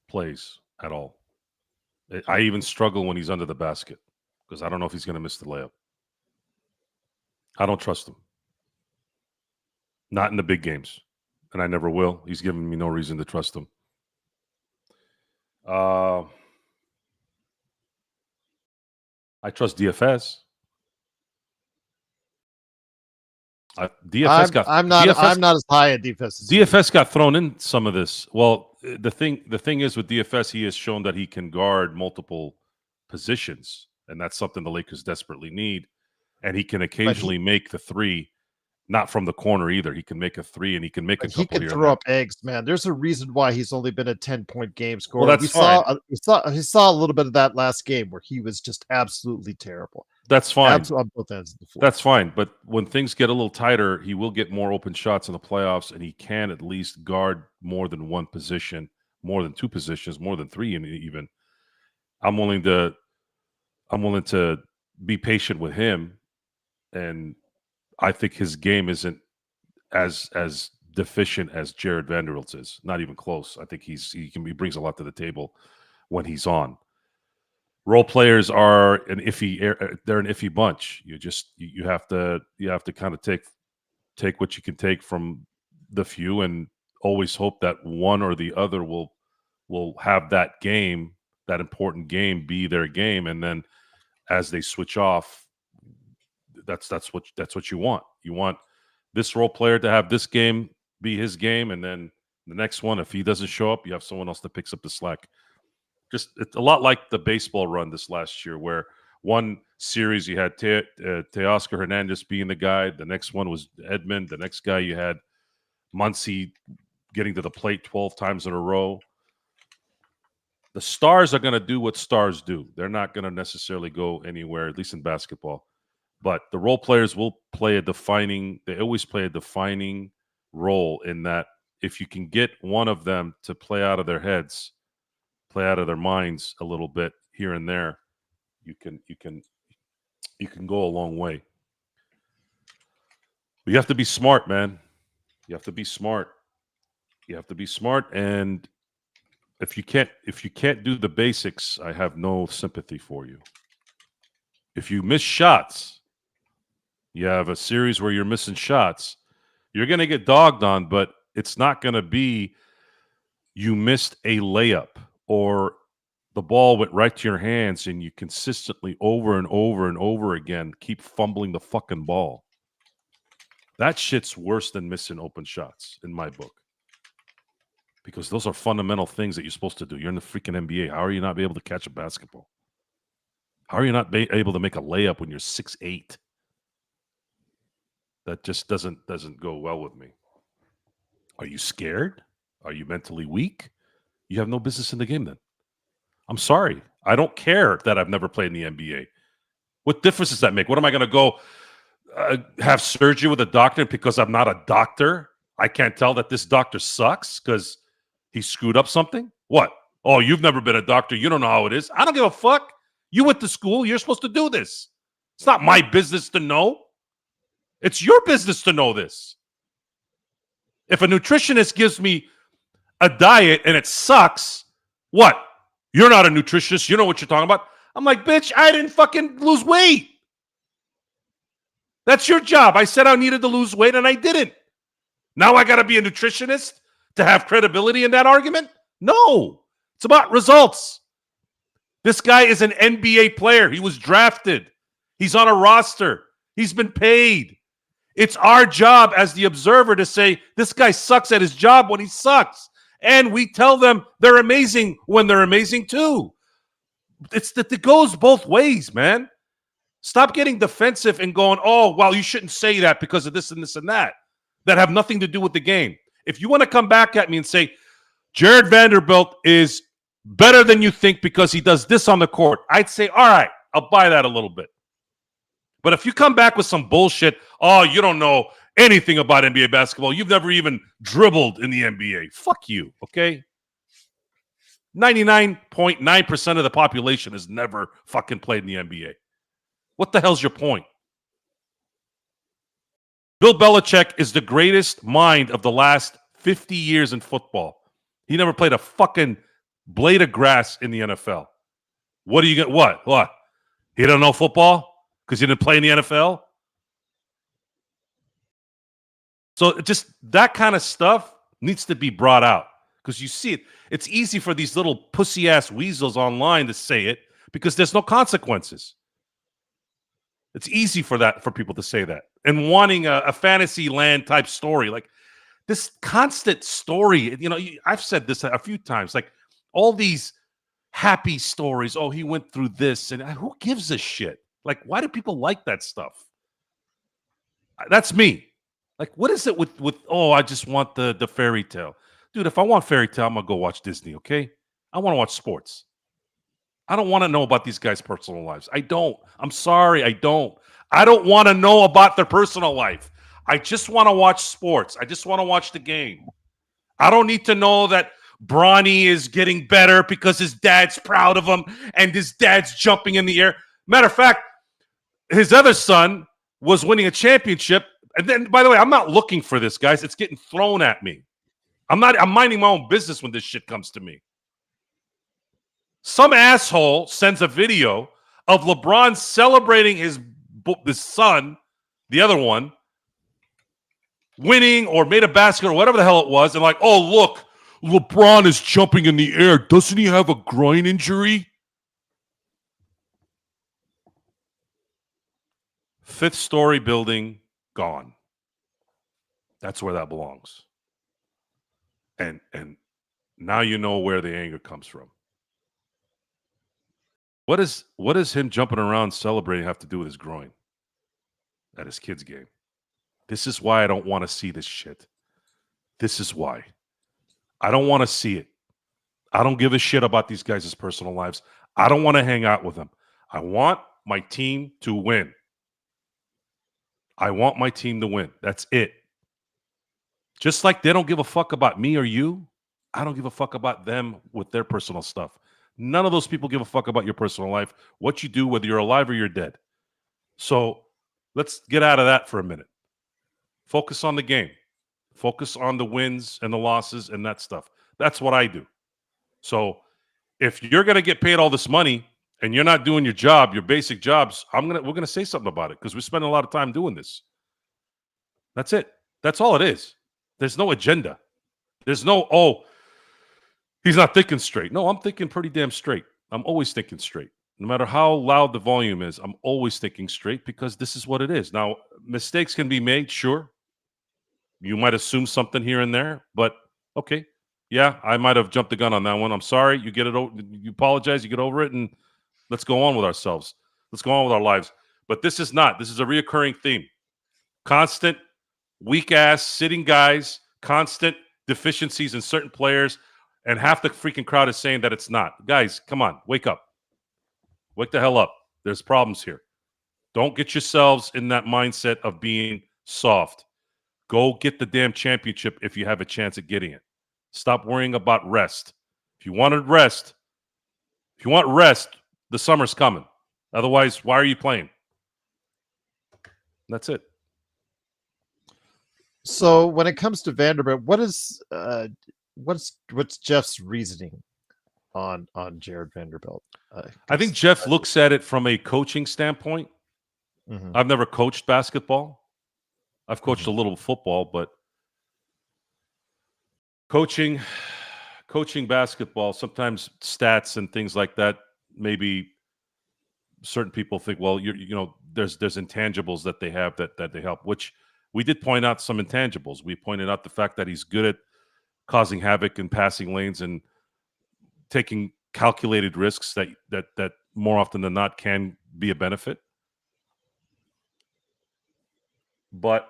S2: plays at all. I even struggle when he's under the basket, because I don't know if he's going to miss the layup. I don't trust him. Not in the big games. And I never will. He's given me no reason to trust him. I trust DFS.
S1: I'm not as high at DFS.
S2: DFS got thrown in some of this. Well, the thing is with DFS, he has shown that he can guard multiple positions, and that's something the Lakers desperately need. And he can occasionally make the three, not from the corner either. He can make a three, and he can make a couple.
S1: He can throw up eggs, man. There's a reason why he's only been a 10-point game scorer.
S2: Well, that's fine.
S1: We saw a little bit of that last game where he was just absolutely terrible.
S2: That's fine.
S1: On both ends of the floor.
S2: That's fine. But when things get a little tighter, he will get more open shots in the playoffs, and he can at least guard more than one position, more than two positions, more than three, and even. I'm willing to be patient with him, and I think his game isn't as deficient as Jarred Vanderbilt's is. Not even close. I think he brings a lot to the table when he's on. Role players are they're an iffy bunch. You have to kind of take what you can take from the few, and always hope that one or the other will have that important game be their game, and then as they switch off, that's what you want. You want this role player to have this game be his game, and then the next one, if he doesn't show up, you have someone else that picks up the slack. Just it's a lot like the baseball run this last year, where one series you had Teoscar Hernandez being the guy. The next one was Edmund. The next guy you had Muncy getting to the plate 12 times in a row. The stars are going to do what stars do. They're not going to necessarily go anywhere, at least in basketball. But the role players will play they always play a defining role in that if you can get one of them to play out of their heads, play out of their minds a little bit here and there, you can go a long way. But you have to be smart, man. You have to be smart. You have to be smart, and if you can't do the basics, I have no sympathy for you. If you miss shots, you have a series where you're missing shots, you're going to get dogged on, but it's not going to be you missed a layup or the ball went right to your hands and you consistently over and over and over again keep fumbling the fucking ball. That shit's worse than missing open shots in my book. Because those are fundamental things that you're supposed to do. You're in the freaking NBA. How are you not be able to catch a basketball? How are you not able to make a layup when you're 6'8"? That just doesn't go well with me. Are you scared? Are you mentally weak? You have no business in the game then. I'm sorry. I don't care that I've never played in the NBA. What difference does that make? What am I going to go have surgery with a doctor because I'm not a doctor? I can't tell that this doctor sucks because he screwed up something? What? Oh, you've never been a doctor. You don't know how it is. I don't give a fuck. You went to school. You're supposed to do this. It's not my business to know. It's your business to know this. If a nutritionist gives me a diet and it sucks, what? You're not a nutritionist. You know what you're talking about. I'm like, bitch, I didn't fucking lose weight. That's your job. I said I needed to lose weight and I didn't. Now I got to be a nutritionist to have credibility in that argument? No. It's about results. This guy is an NBA player. He was drafted. He's on a roster. He's been paid. It's our job as the observer to say, this guy sucks at his job when he sucks. And we tell them they're amazing when they're amazing too. It goes both ways, man. Stop getting defensive and going, oh, well, you shouldn't say that because of this and this and that have nothing to do with the game. If you want to come back at me and say, Jarred Vanderbilt is better than you think because he does this on the court, I'd say, all right, I'll buy that a little bit. But if you come back with some bullshit, oh, you don't know anything about NBA basketball. You've never even dribbled in the NBA. Fuck you, okay? 99.9% of the population has never fucking played in the NBA. What the hell's your point? Bill Belichick is the greatest mind of the last 50 years in football. He never played a fucking blade of grass in the NFL. What do you get? What? He don't know football because he didn't play in the NFL? So just that kind of stuff needs to be brought out because you see it. It's easy for these little pussy-ass weasels online to say it because there's no consequences. It's easy for people to say that. And wanting a fantasy land type story, like this constant story, I've said this a few times, like all these happy stories. Oh, he went through this, and who gives a shit? Like, why do people like that stuff? That's me. Like, what is it with oh, I just want the fairy tale. Dude, if I want fairy tale, I'm going to go watch Disney, okay? I want to watch sports. I don't want to know about these guys' personal lives. I don't. I'm sorry, I don't. I don't want to know about their personal life. I just want to watch sports. I just want to watch the game. I don't need to know that Bronny is getting better because his dad's proud of him and his dad's jumping in the air. Matter of fact, his other son was winning a championship. And then, by the way, I'm not looking for this, guys. It's getting thrown at me. I'm minding my own business when this shit comes to me. Some asshole sends a video of LeBron celebrating his son, the other one, winning or made a basket or whatever the hell it was, and like, oh, look, LeBron is jumping in the air. Doesn't he have a groin injury? Fifth story building, gone. That's where that belongs. And now you know where the anger comes from. What does him jumping around celebrating have to do with his groin at his kid's game? This is why I don't want to see this shit. This is why. I don't want to see it. I don't give a shit about these guys' personal lives. I don't want to hang out with them. I want my team to win. I want my team to win. That's it. Just like they don't give a fuck about me or you, I don't give a fuck about them with their personal stuff. None of those people give a fuck about your personal life, what you do, whether you're alive or you're dead. So let's get out of that for a minute. Focus on the game. Focus on the wins and the losses and that stuff. That's what I do. So if you're going to get paid all this money and you're not doing your job, your basic jobs, we're going to say something about it because we spend a lot of time doing this. That's it. That's all it is. There's no agenda. There's no, oh, he's not thinking straight. No, I'm thinking pretty damn straight. I'm always thinking straight. No matter how loud the volume is, I'm always thinking straight because this is what it is. Now, mistakes can be made, sure. You might assume something here and there, but okay. Yeah, I might have jumped the gun on that one. I'm sorry. You get it over, you apologize, you get over it, and let's go on with ourselves. Let's go on with our lives. But this is not. This is a reoccurring theme. Constant weak ass sitting guys, constant deficiencies in certain players, and half the freaking crowd is saying that it's not. Guys, come on, wake up. Wake the hell up. There's problems here. Don't get yourselves in that mindset of being soft. Go get the damn championship if you have a chance at getting it. Stop worrying about rest. If you want rest, the summer's coming. Otherwise, why are you playing? That's it.
S1: So when it comes to Vanderbilt, what's Jeff's reasoning on Jarred Vanderbilt?
S2: I think Jeff looks at it from a coaching standpoint.
S1: Mm-hmm.
S2: I've never coached basketball. I've coached a little football, but coaching basketball, sometimes stats and things like that, maybe certain people think, well, there's intangibles that they have that they help, which we did point out some intangibles. We pointed out the fact that he's good at causing havoc in passing lanes and taking calculated risks that more often than not can be a benefit. But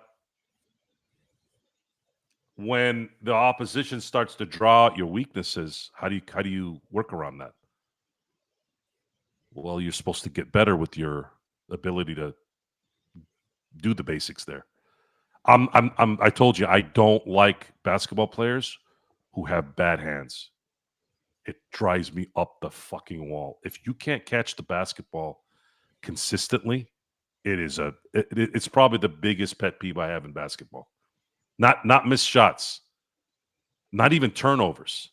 S2: when the opposition starts to draw out your weaknesses, how do you work around that? Well, you're supposed to get better with your ability to do the basics there. I told you I don't like basketball players who have bad hands. It drives me up the fucking wall. If you can't catch the basketball consistently, it's probably the biggest pet peeve I have in basketball. Not missed shots, not even turnovers.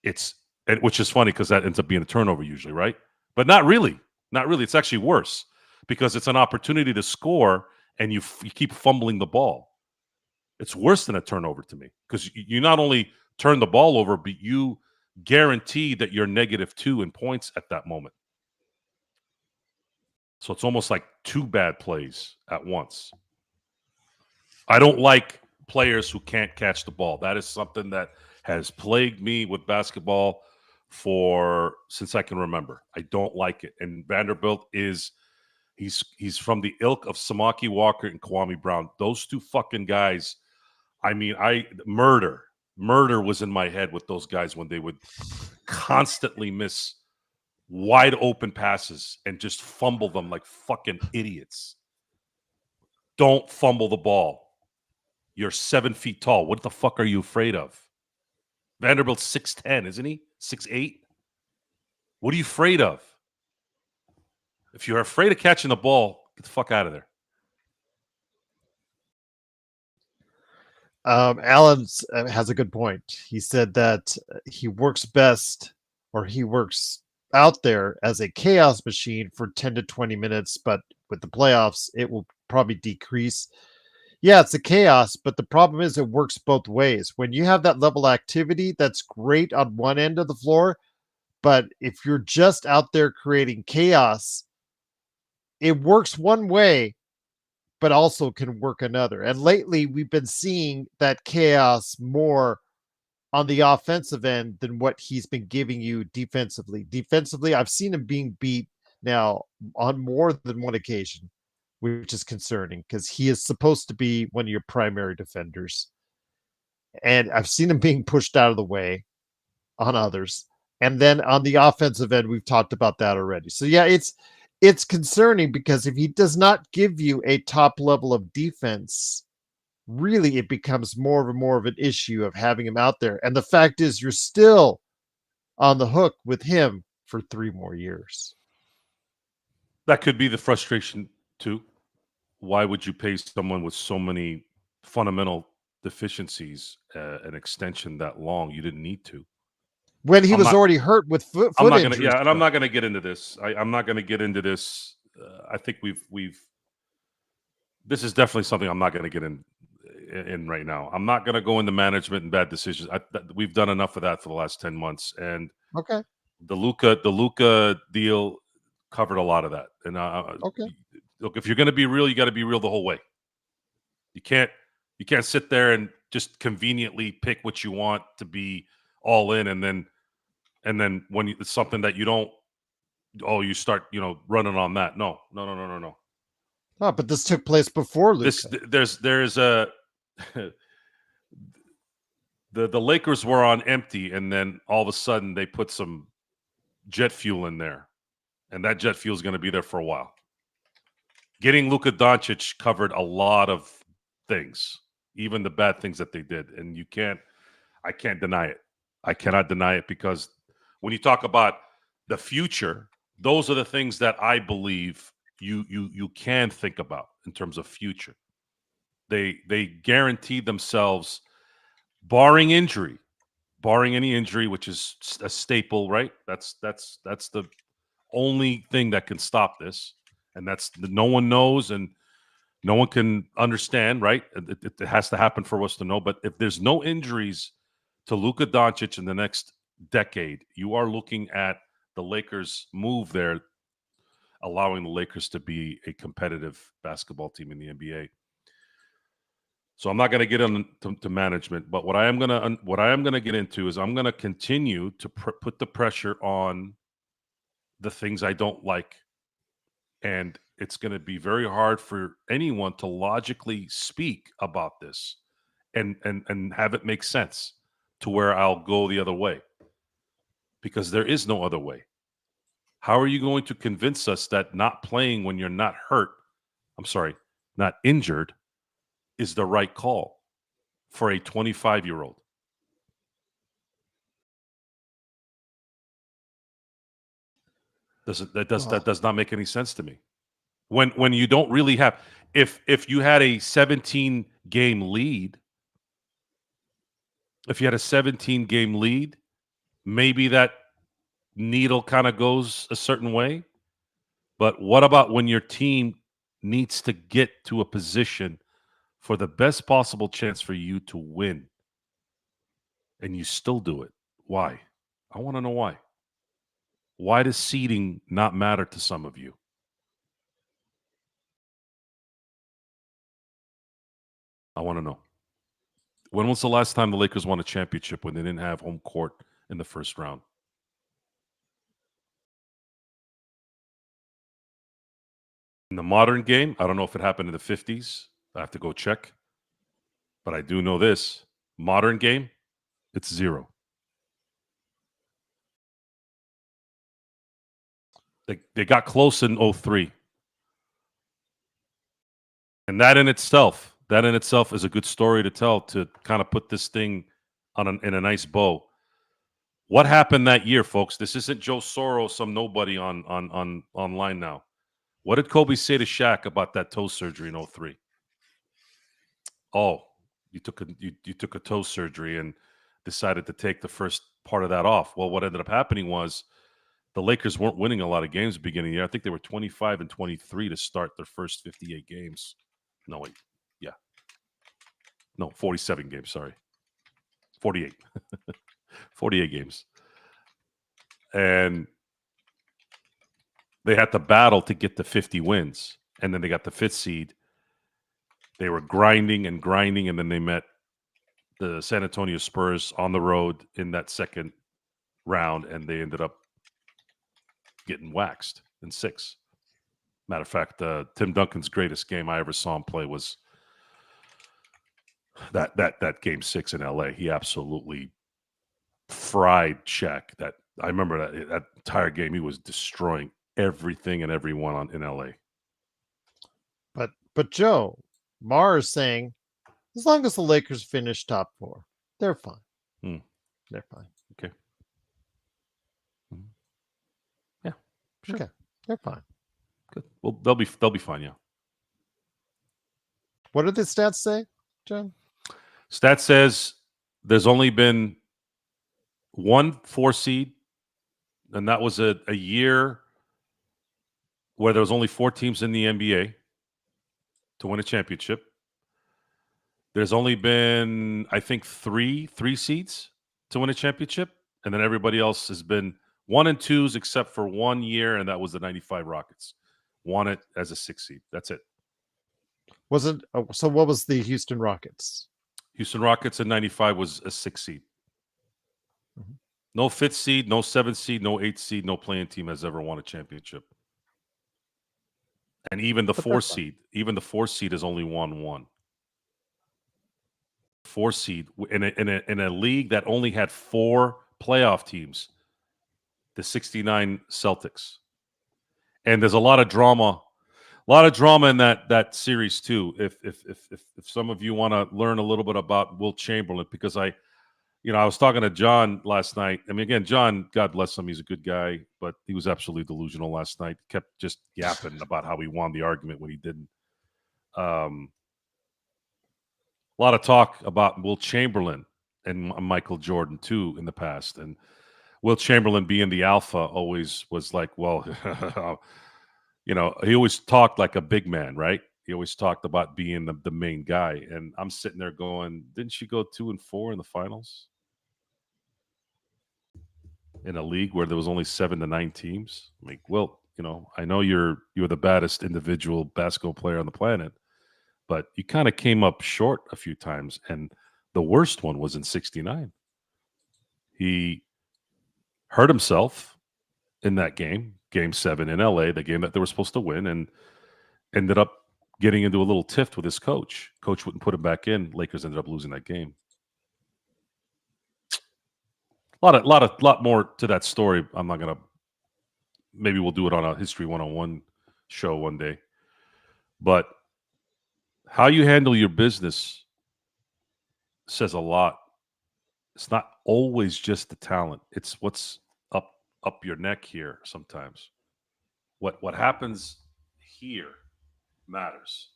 S2: Which is funny because that ends up being a turnover usually, right? But not really. Not really. It's actually worse because it's an opportunity to score and you keep fumbling the ball. It's worse than a turnover to me because you not only turn the ball over, but you guarantee that you're -2 in points at that moment. So it's almost like two bad plays at once. I don't like players who can't catch the ball. That is something that has plagued me with basketball since I can remember. I don't like it. And Vanderbilt he's from the ilk of Samaki Walker and Kwame Brown. Those two fucking guys. I mean, murder was in my head with those guys when they would constantly miss wide open passes and just fumble them like fucking idiots. Don't fumble the ball. You're 7 feet tall. What the fuck are you afraid of? Vanderbilt's 6'10", isn't he? 6'8"? What are you afraid of? If you're afraid of catching the ball, get the fuck out of there.
S1: Alan has a good point. He said that he works best, or he works out there as a chaos machine for 10 to 20 minutes, but with the playoffs, it will probably decrease. Yeah, it's a chaos, but the problem is it works both ways. When you have that level of activity, that's great on one end of the floor, but if you're just out there creating chaos, it works one way, but also can work another. And lately, we've been seeing that chaos more on the offensive end than what he's been giving you defensively. Defensively, I've seen him being beat now on more than one occasion, which is concerning because he is supposed to be one of your primary defenders. And I've seen him being pushed out of the way on others. And then on the offensive end, we've talked about that already. So yeah, it's concerning because if he does not give you a top level of defense, really it becomes more of an issue of having him out there. And the fact is you're still on the hook with him for 3 more years.
S2: That could be the frustration too. Why would you pay someone with so many fundamental deficiencies an extension that long? You didn't need to.
S1: When he
S2: I'm
S1: was
S2: not.
S1: already hurt with foot
S2: I'm not gonna.
S1: injuries.
S2: Yeah, and I'm not gonna get into this. I'm not gonna get into this. I think we've. This is definitely something I'm not gonna get in right now. I'm not gonna go into management and bad decisions. We've done enough of that for the last 10 months, and
S1: Okay.
S2: the Luka deal covered a lot of that. And
S1: Okay.
S2: look, if you're gonna be real, you got to be real the whole way. You can't sit there and just conveniently pick what you want to be all in, and then when it's something that you don't, you start running on that. No.
S1: Oh, but this took place before
S2: This
S1: Luka.
S2: there's a the Lakers were on empty, and then all of a sudden they put some jet fuel in there, and that jet fuel is going to be there for a while. Getting Luka Doncic covered a lot of things, even the bad things that they did, and I can't deny it. I cannot deny it because when you talk about the future, those are the things that I believe you can think about in terms of future. They guaranteed themselves, barring any injury, which is a staple, right? That's the only thing that can stop this, and no one knows and no one can understand, right? It has to happen for us to know. But if there's no injuries to Luka Doncic in the next decade, you are looking at the Lakers' move there, allowing the Lakers to be a competitive basketball team in the NBA. So I'm not going to get into management, but what I am going to get into is I'm going to continue to put the pressure on the things I don't like, and it's going to be very hard for anyone to logically speak about this and have it make sense to where I'll go the other way, because there is no other way. How are you going to convince us that not playing when you're not hurt, not injured, is the right call for a 25-year-old? That does not make any sense to me. When you don't really have, if you had a 17 game lead, maybe that needle kind of goes a certain way. But what about when your team needs to get to a position for the best possible chance for you to win, and you still do it? Why? I want to know why. Why does seeding not matter to some of you? I want to know. When was the last time the Lakers won a championship when they didn't have home court in the first round? In the modern game, I don't know if it happened in the 50s. I have to go check. But I do know this. Modern game, it's 0. They got close in 03. And that in itself is a good story to tell, to kind of put this thing in a nice bow. What happened that year, folks? This isn't Joe Soros, some nobody on online now. What did Kobe say to Shaq about that toe surgery in 03? Oh, you took a toe surgery and decided to take the first part of that off. Well, what ended up happening was the Lakers weren't winning a lot of games at the beginning of the year. I think they were 25-23 to start their first 58 games. No, wait. Yeah. No, 47 games, sorry. 48. 48 games. And they had to battle to get to 50 wins. And then they got the 5th seed. They were grinding, and then they met the San Antonio Spurs on the road in that second round, and they ended up getting waxed in 6. Matter of fact, Tim Duncan's greatest game I ever saw him play was that game 6 in LA. He absolutely fried Shaq. That I remember that entire game. He was destroying everything and everyone in LA.
S1: But Joe, Mar is saying as long as the Lakers finish top 4, they're fine. They're fine.
S2: Okay. Yeah. Sure.
S1: Okay, they're fine.
S2: Good. Well, they'll be fine. Yeah.
S1: What did the stats say, John?
S2: Stat says there's only been 1 4 seed, and that was a year where there was only 4 teams in the NBA to win a championship. There's only been, I think, three seeds to win a championship, and then everybody else has been 1 and 2s except for 1 year, and that was the '95 Rockets. Won it as a 6 seed. That's it.
S1: Was it so? What was the Houston Rockets?
S2: Houston Rockets in '95 was a 6 seed.
S1: Mm-hmm.
S2: No 5th seed, no 7th seed, no 8th seed, no playing team has ever won a championship. And even the 4 seed, has only won 1. 4 seed in a league that only had 4 playoff teams, the '69 Celtics. And there's a lot of drama in that series too. If some of you want to learn a little bit about Wilt Chamberlain, because I was talking to John last night. I mean, again, John, God bless him, he's a good guy, but he was absolutely delusional last night. Kept just yapping about how he won the argument when he didn't. A lot of talk about Wilt Chamberlain and Michael Jordan too in the past, and Wilt Chamberlain being the alpha always was like, well, he always talked like a big man, right? He always talked about being the main guy, and I'm sitting there going, didn't you go 2 and 4 in the finals? In a league where there was only 7 to 9 teams. Like, well, I know you're the baddest individual basketball player on the planet, but you kind of came up short a few times, and the worst one was in '69. He hurt himself in that game 7 in LA, the game that they were supposed to win, and ended up getting into a little tiff with his coach. Coach wouldn't put him back in. Lakers ended up losing that game. A lot more to that story. I'm not gonna. Maybe we'll do it on a History 101 show one day. But how you handle your business says a lot. It's not always just the talent. It's what's up your neck here sometimes. What happens here matters.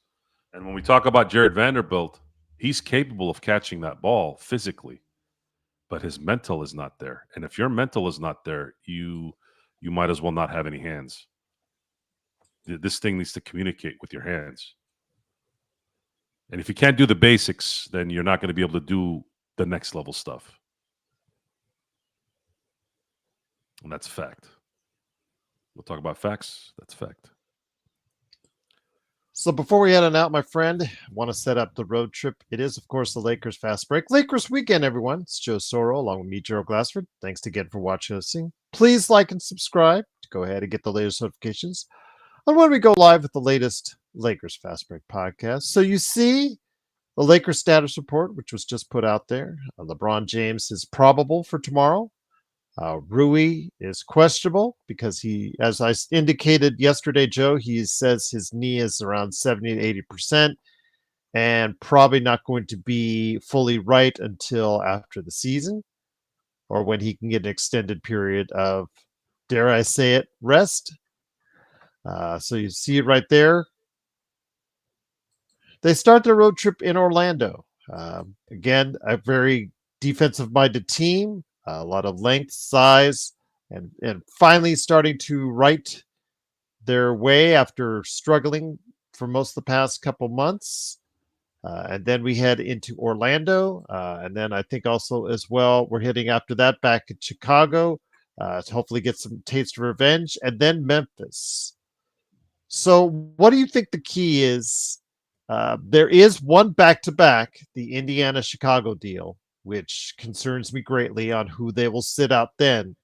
S2: And when we talk about Jarred Vanderbilt, he's capable of catching that ball physically, but his mental is not there. And if your mental is not there, you might as well not have any hands. This thing needs to communicate with your hands. And if you can't do the basics, then you're not going to be able to do the next level stuff. And that's a fact. We'll talk about facts. That's a fact.
S1: So before we head on out, my friend, I want to set up the road trip. It is, of course, the Lakers Fast Break. Lakers Weekend, everyone. It's Joe Soro along with me, Gerald Glassford. Thanks again for watching us. Please like and subscribe to go ahead and get the latest notifications on when we go live with the latest Lakers Fast Break podcast. So you see the Lakers status report, which was just put out there. LeBron James is probable for tomorrow. Rui is questionable because he, as I indicated yesterday, Joe, he says his knee is around 70 to 80% and probably not going to be fully right until after the season or when he can get an extended period of, dare I say it, rest. So you see it right there. They start their road trip in Orlando. Again, a very defensive-minded team. A lot of length, size, and finally starting to right their way after struggling for most of the past couple months. And then we head into Orlando. And then I think also as well, we're heading after that back in Chicago to hopefully get some taste of revenge. And then Memphis. So what do you think the key is There is one back-to-back, the Indiana-Chicago deal, which concerns me greatly on who they will sit out then.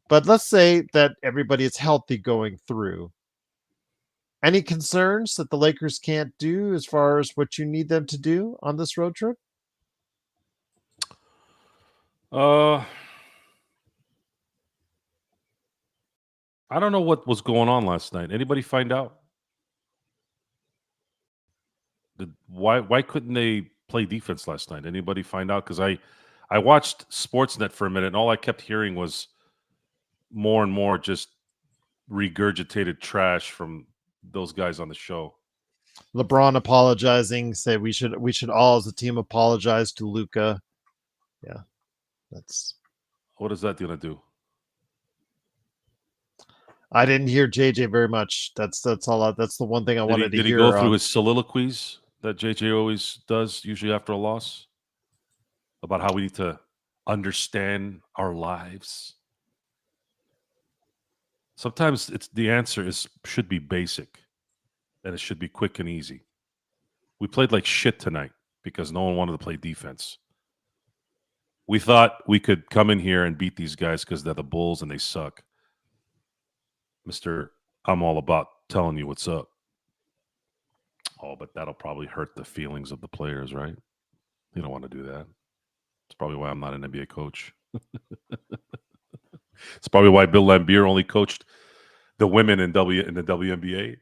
S1: But let's say that everybody is healthy going through. Any concerns that the Lakers can't do as far as what you need them to do on this road trip?
S2: I don't know what was going on last night. Anybody find out? Why couldn't they play defense last night? Anybody find out? Because I watched Sportsnet for a minute, and all I kept hearing was more and more just regurgitated trash from those guys on the show.
S1: LeBron apologizing, say we should all as a team apologize to Luca. Yeah, that's.
S2: What is that going to do?
S1: I didn't hear JJ very much. That's all. That's the one thing I wanted to hear.
S2: Did he go through his soliloquies that JJ always does, usually after a loss, about how we need to understand our lives? Sometimes the answer should be basic, and it should be quick and easy. We played like shit tonight because no one wanted to play defense. We thought we could come in here and beat these guys because they're the Bulls and they suck. Mr. I'm all about telling you what's up. Oh, but that'll probably hurt the feelings of the players, right? You don't want to do that. It's probably why I'm not an NBA coach. It's probably why Bill Laimbeer only coached the women in the WNBA.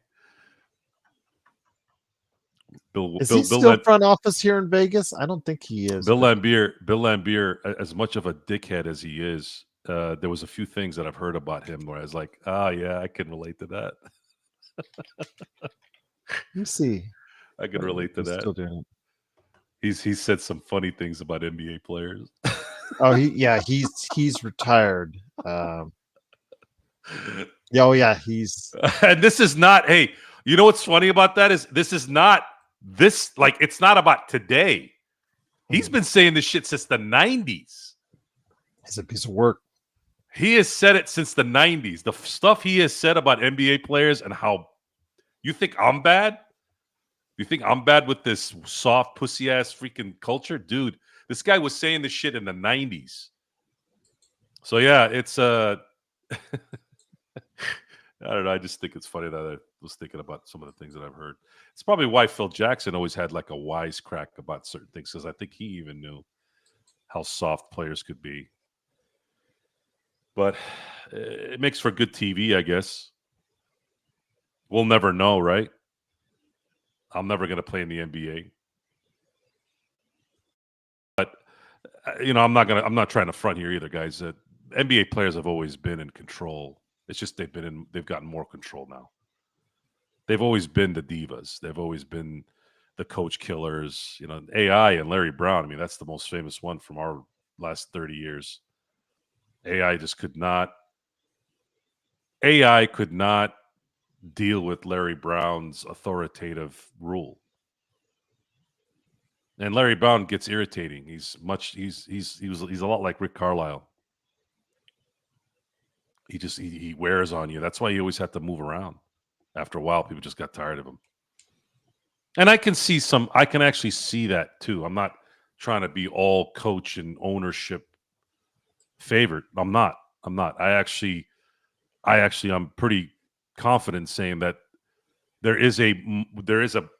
S1: Is he still front office here in Vegas? I don't think he is.
S2: Bill Laimbeer, as much of a dickhead as he is, there was a few things that I've heard about him where I was like, yeah, I can relate to that.
S1: Let me see.
S2: I can relate to that.
S1: Still doing it.
S2: He's said some funny things about NBA players.
S1: Oh, he's retired. He's.
S2: And this is not. Hey, you know what's funny about that is this is not this like it's not about today. He's been saying this shit since the 90s.
S1: It's a piece of work.
S2: He has said it since the 90s. The stuff he has said about NBA players and how you think I'm bad? You think I'm bad with this soft pussy ass freaking culture? Dude, this guy was saying this shit in the 90s. So yeah, it's I don't know. I just think it's funny that I was thinking about some of the things that I've heard. It's probably why Phil Jackson always had like a wisecrack about certain things, because I think he even knew how soft players could be. But it makes for good TV, I guess. We'll never know, right? I'm never going to play in the NBA. But I'm not trying to front here either, guys. NBA players have always been in control. It's just they've gotten more control now. They've always been the divas. They've always been the coach killers. AI and Larry Brown. I mean, that's the most famous one from our last 30 years. AI could not deal with Larry Brown's authoritative rule. And Larry Brown gets irritating. He's a lot like Rick Carlisle. He wears on you. That's why he always had to move around. After a while, people just got tired of him. And I can actually see that too. I'm not trying to be all coach and ownership favorite. I'm not. I'm pretty confident saying that there is a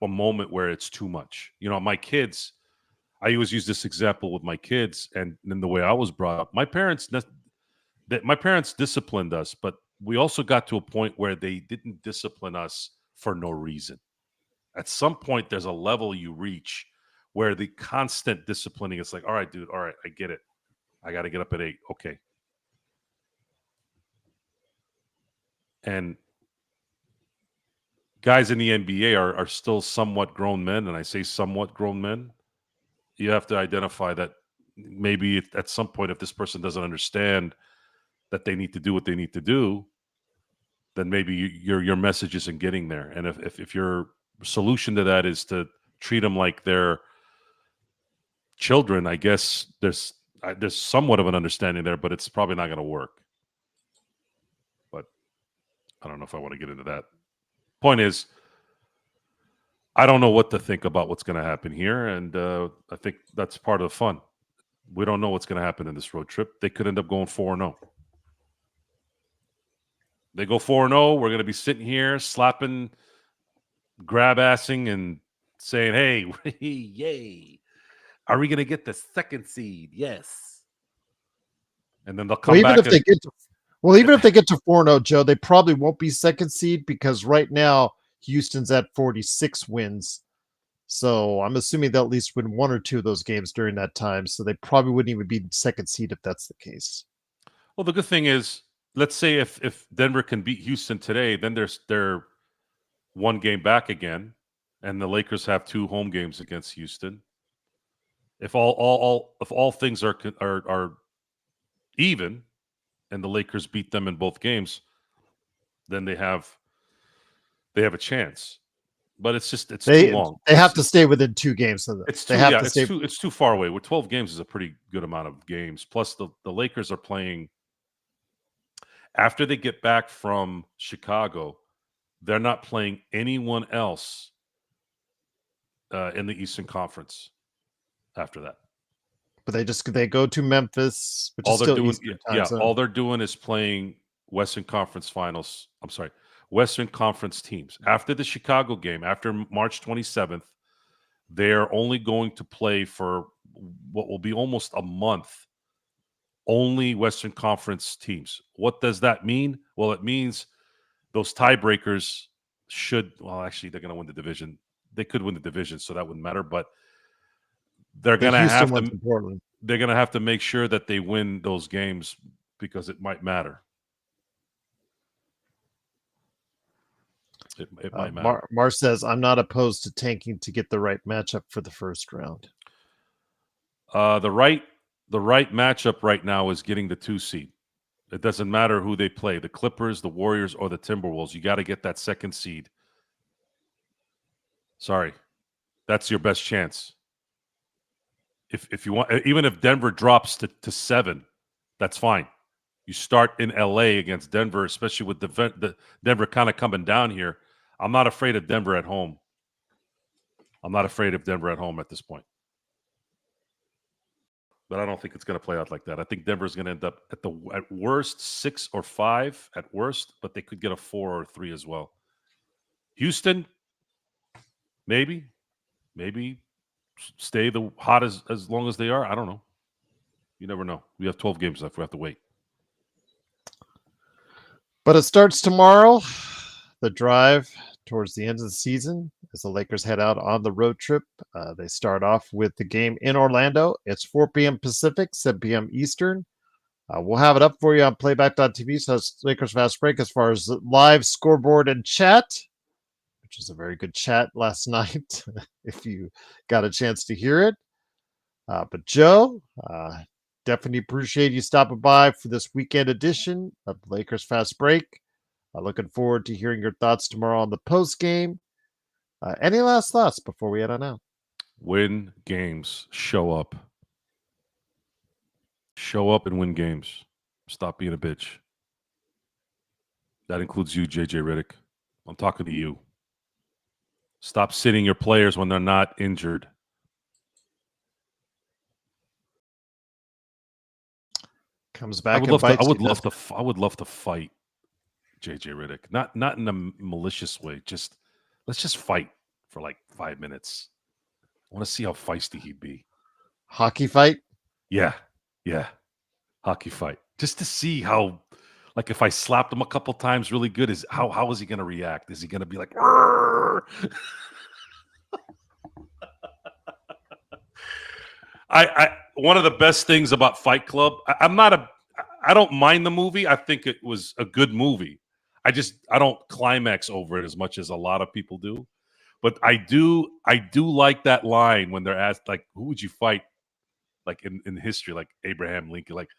S2: moment where it's too much. My kids, I always use this example with my kids, and in the way I was brought up. My parents disciplined us, but we also got to a point where they didn't discipline us for no reason. At some point, there's a level you reach where the constant disciplining, it's like, all right, dude, all right, I get it. I got to get up at 8. Okay. And guys in the NBA are still somewhat grown men, and I say somewhat grown men. You have to identify that maybe at some point, if this person doesn't understand that they need to do what they need to do, then maybe your message isn't getting there. And if your solution to that is to treat them like they're children, I guess there's somewhat of an understanding there, but it's probably not going to work. But I don't know if I want to get into that. Point is, I don't know what to think about what's going to happen here, and I think that's part of the fun. We don't know what's going to happen in this road trip. They could end up going 4-0. They go 4-0. We're going to be sitting here slapping, grab-assing, and saying, hey, yay. Are we going to get the second seed? Yes. And then they'll come
S1: Even
S2: back.
S1: if they get to, even if they get to 4-0, Joe, they probably won't be second seed because right now Houston's at 46 wins. So I'm assuming they'll at least win one or two of those games during that time. So they probably wouldn't even be second seed if that's the case.
S2: Well, the good thing is, let's say if Denver can beat Houston today, then they're one game back again, and the Lakers have 2 home games against Houston. If all things are even, and the Lakers beat them in both games, then they have a chance. But it's too long.
S1: They have to stay within 2 games. So
S2: It's
S1: they
S2: too
S1: have
S2: yeah.
S1: to
S2: It's
S1: stay.
S2: too far away. With 12 games is a pretty good amount of games. Plus the Lakers are playing after they get back from Chicago. They're not playing anyone else in the Eastern Conference after that.
S1: But they go to Memphis, which
S2: All
S1: is
S2: they're
S1: still
S2: doing,
S1: Eastern time zone.
S2: all they're doing is playing Western Conference Finals. I'm sorry, Western Conference teams. After the Chicago game, after March 27th, they're only going to play for what will be almost a month. Only Western Conference teams. What does that mean? Well, it means those tiebreakers should. Well, actually, they're going to win the division. They could win the division, so that wouldn't matter. But they're going to have to.
S1: Important.
S2: They're going to have to make sure that they win those games because it might matter. It might matter.
S1: Mar says, I'm not opposed to tanking to get the right matchup for the first round.
S2: The right matchup right now is getting the 2 seed. It doesn't matter who they play, the Clippers, the Warriors, or the Timberwolves. You got to get that second seed. Sorry. That's your best chance. If you want, even if Denver drops to 7, that's fine. You start in LA against Denver, especially with the Denver kind of coming down here. I'm not afraid of Denver at home. I'm not afraid of Denver at home at this point. But I don't think it's going to play out like that. I think Denver's going to end up at worst 6 or 5 at worst, but they could get a 4 or 3 as well. Houston, maybe stay the hot as long as they are. I don't know. You never know. We have 12 games left. We have to wait.
S1: But it starts tomorrow. The drive towards the end of the season as the Lakers head out on the road trip. They start off with the game in Orlando. It's 4 p.m. Pacific, 7 p.m. Eastern. We'll have it up for you on playback.tv. So that's Lakers Fast Break as far as live scoreboard and chat, which is a very good chat last night if you got a chance to hear it. But Joe, definitely appreciate you stopping by for this weekend edition of Lakers Fast Break. Looking forward to hearing your thoughts tomorrow on the post game. Any last thoughts before we head on out?
S2: Win games. Show up. Show up and win games. Stop being a bitch. That includes you, JJ Redick. I'm talking to you. Stop sitting your players when they're not injured.
S1: Comes back.
S2: I would love to fight JJ Redick. Not in a malicious way. Let's just fight for like 5 minutes. I want to see how feisty he'd be.
S1: Hockey fight?
S2: Yeah. Hockey fight. Just to see how, like, if I slapped him a couple times really good, how is he going to react? Is he going to be like, one of the best things about Fight Club, I don't mind the movie. I think it was a good movie. I don't climax over it as much as a lot of people do. But I do like that line when they're asked, like, who would you fight, like in history, like Abraham Lincoln, like,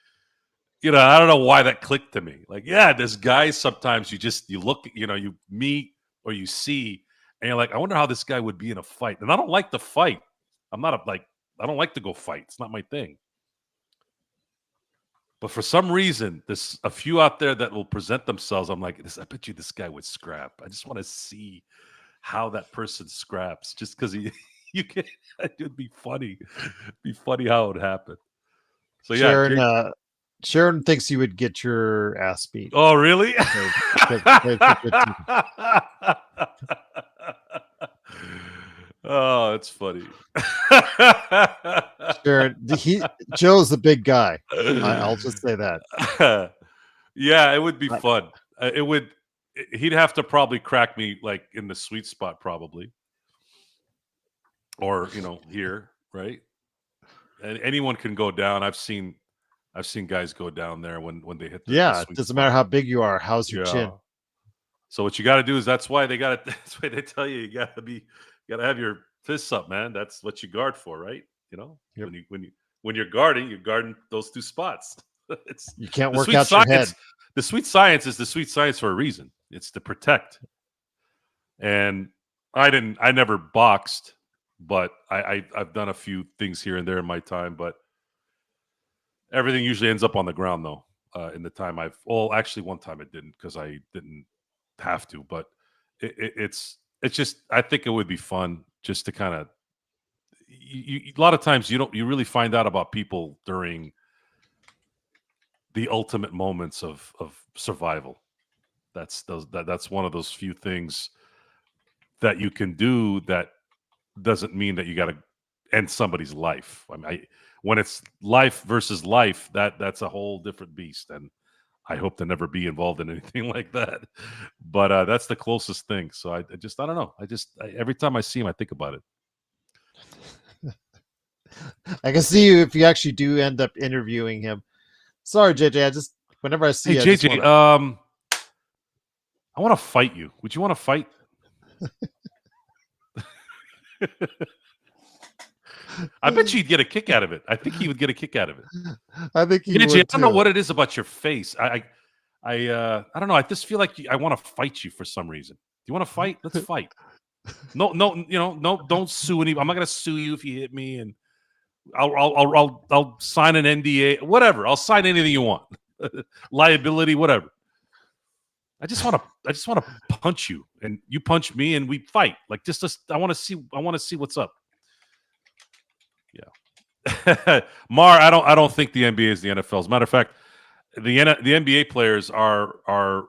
S2: I don't know why that clicked to me. Like, yeah, there's guys sometimes you look, you meet or you see, and you're like, I wonder how this guy would be in a fight. And I don't like to fight. I don't like to go fight. It's not my thing. But for some reason, there's a few out there that will present themselves. I'm like, I bet you this guy would scrap. I just want to see how that person scraps just because you can. It'd be funny. It'd be funny how it happened. So yeah,
S1: Sharon,
S2: Jake.
S1: Sharon thinks you would get your ass beat.
S2: Oh, really?
S1: It's a good team.
S2: Oh, it's funny.
S1: Sharon, Joe's a big guy. I'll just say that.
S2: Yeah, it would be
S1: I-
S2: fun. It would. He'd have to probably crack me like in the sweet spot, probably, or here, right? And anyone can go down. I've seen guys go down there when they hit the
S1: Yeah, it
S2: sweet
S1: doesn't matter
S2: spot.
S1: how big you are. How's your
S2: Yeah.
S1: chin?
S2: So what you got to do is that's why they got it. That's why they tell you you got to have your fists up, man. That's what you guard for, right?
S1: Yep.
S2: When you're guarding those two spots. It's
S1: You can't
S2: the
S1: work
S2: sweet
S1: out your head.
S2: science. The sweet science is the sweet science for a reason. It's to protect. And I never boxed, but I've done a few things here and there in my time, but everything usually ends up on the ground though. In the time actually one time it didn't because I didn't have to, but it's just I think it would be fun just to kind of a lot of times you really find out about people during the ultimate moments of survival. That's one of those few things that you can do that doesn't mean that you got to end somebody's life. I mean, when it's life versus life, that's a whole different beast, and I hope to never be involved in anything like that. But that's the closest thing. So I don't know. Every time I see him, I think about it.
S1: I can see you if you actually do end up interviewing him. Sorry, JJ. I just whenever I see
S2: Hey
S1: you, I just
S2: JJ,
S1: wanna...
S2: I want to fight you. Would you want to fight? I bet you'd get a kick out of it. I think he would get a kick out of it.
S1: I think he
S2: JJ, I
S1: would
S2: don't know
S1: too.
S2: what it is about your face. I don't know. I just feel like I want to fight you for some reason. Do you want to fight? Let's fight. No, no, don't sue any. I'm not gonna sue you if you hit me, and I'll sign an NDA, whatever. I'll sign anything you want, liability, whatever. I just want to punch you, and you punch me, and we fight. Like I want to see what's up. Yeah, Mar, I don't think the NBA is the NFL. As a matter of fact, the NBA players are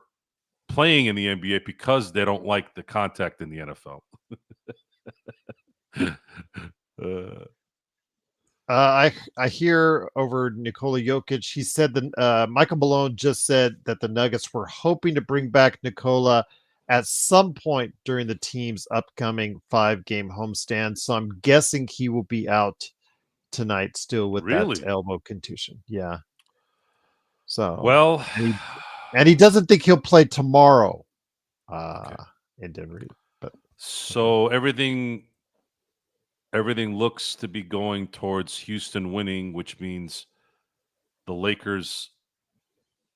S2: playing in the NBA because they don't like the contact in the NFL.
S1: I hear over Nikola Jokic. He said that Michael Malone just said that the Nuggets were hoping to bring back Nikola at some point during the team's upcoming 5-game homestand. So I'm guessing he will be out tonight still with that
S2: Really?
S1: elbow contusion. Yeah. So
S2: Well,
S1: and he doesn't think he'll play tomorrow
S2: okay.
S1: in Denver. But
S2: So everything looks to be going towards Houston winning, which means the Lakers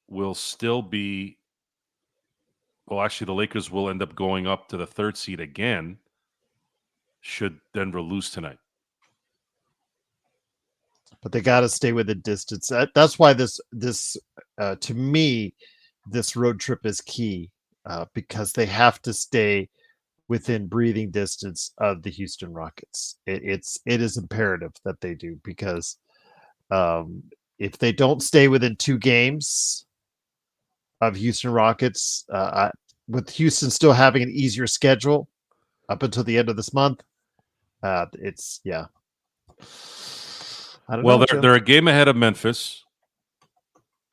S2: will still be. Well, actually, the Lakers will end up going up to the 3rd seed again. Should Denver lose tonight?
S1: but they got to stay within distance. That's why this to me, this road trip is key because they have to stay within breathing distance of the Houston Rockets. It is imperative that they do because if they don't stay within 2 games of Houston Rockets, with Houston still having an easier schedule up until the end of this month, it's yeah. I don't
S2: Well,
S1: know.
S2: they're a game ahead of Memphis,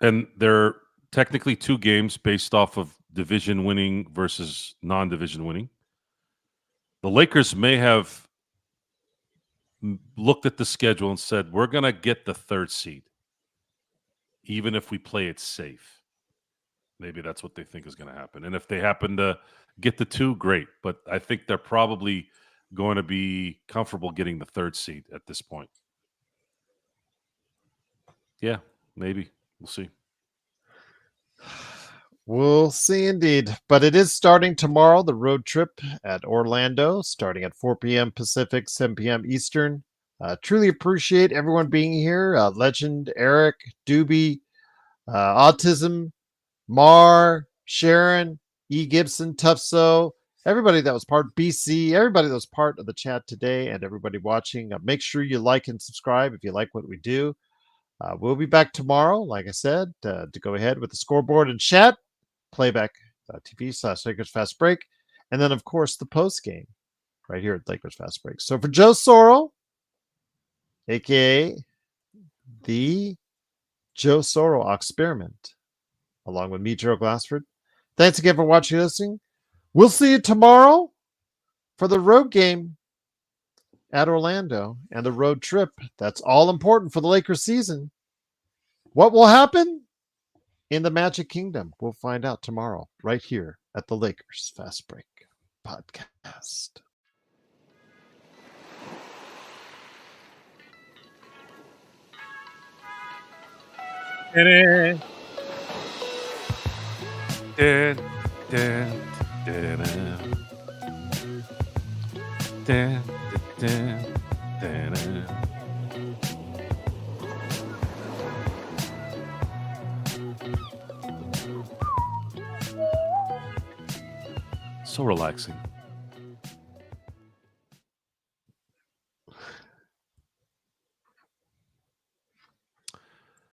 S2: and they're technically 2 games based off of division winning versus non-division winning. The Lakers may have looked at the schedule and said, we're going to get the 3rd seed, even if we play it safe. Maybe that's what they think is going to happen. And if they happen to get the 2, great. But I think they're probably going to be comfortable getting the 3rd seed at this point. Yeah, maybe. We'll see.
S1: We'll see indeed. But it is starting tomorrow, the road trip at Orlando, starting at 4 p.m. Pacific, 7 p.m. Eastern. Truly appreciate everyone being here. Legend, Eric, Doobie, Autism, Mar, Sharon, E. Gibson, Tufso, everybody that was part BC, everybody that was part of the chat today, and everybody watching. Make sure you like and subscribe if you like what we do. We'll be back tomorrow, like I said, to go ahead with the scoreboard and chat, playback.tv/Lakers Fast Break, and then, of course, the post game right here at Lakers Fast Break. So for Joe Soro, a.k.a. the Joe Soro Experiment, along with me, Gerald Glassford, thanks again for watching and listening. We'll see you tomorrow for the road game at Orlando and the road trip. That's all important for the Lakers season. What will happen in the Magic Kingdom? We'll find out tomorrow right here at the Lakers Fast Break podcast.
S2: So relaxing.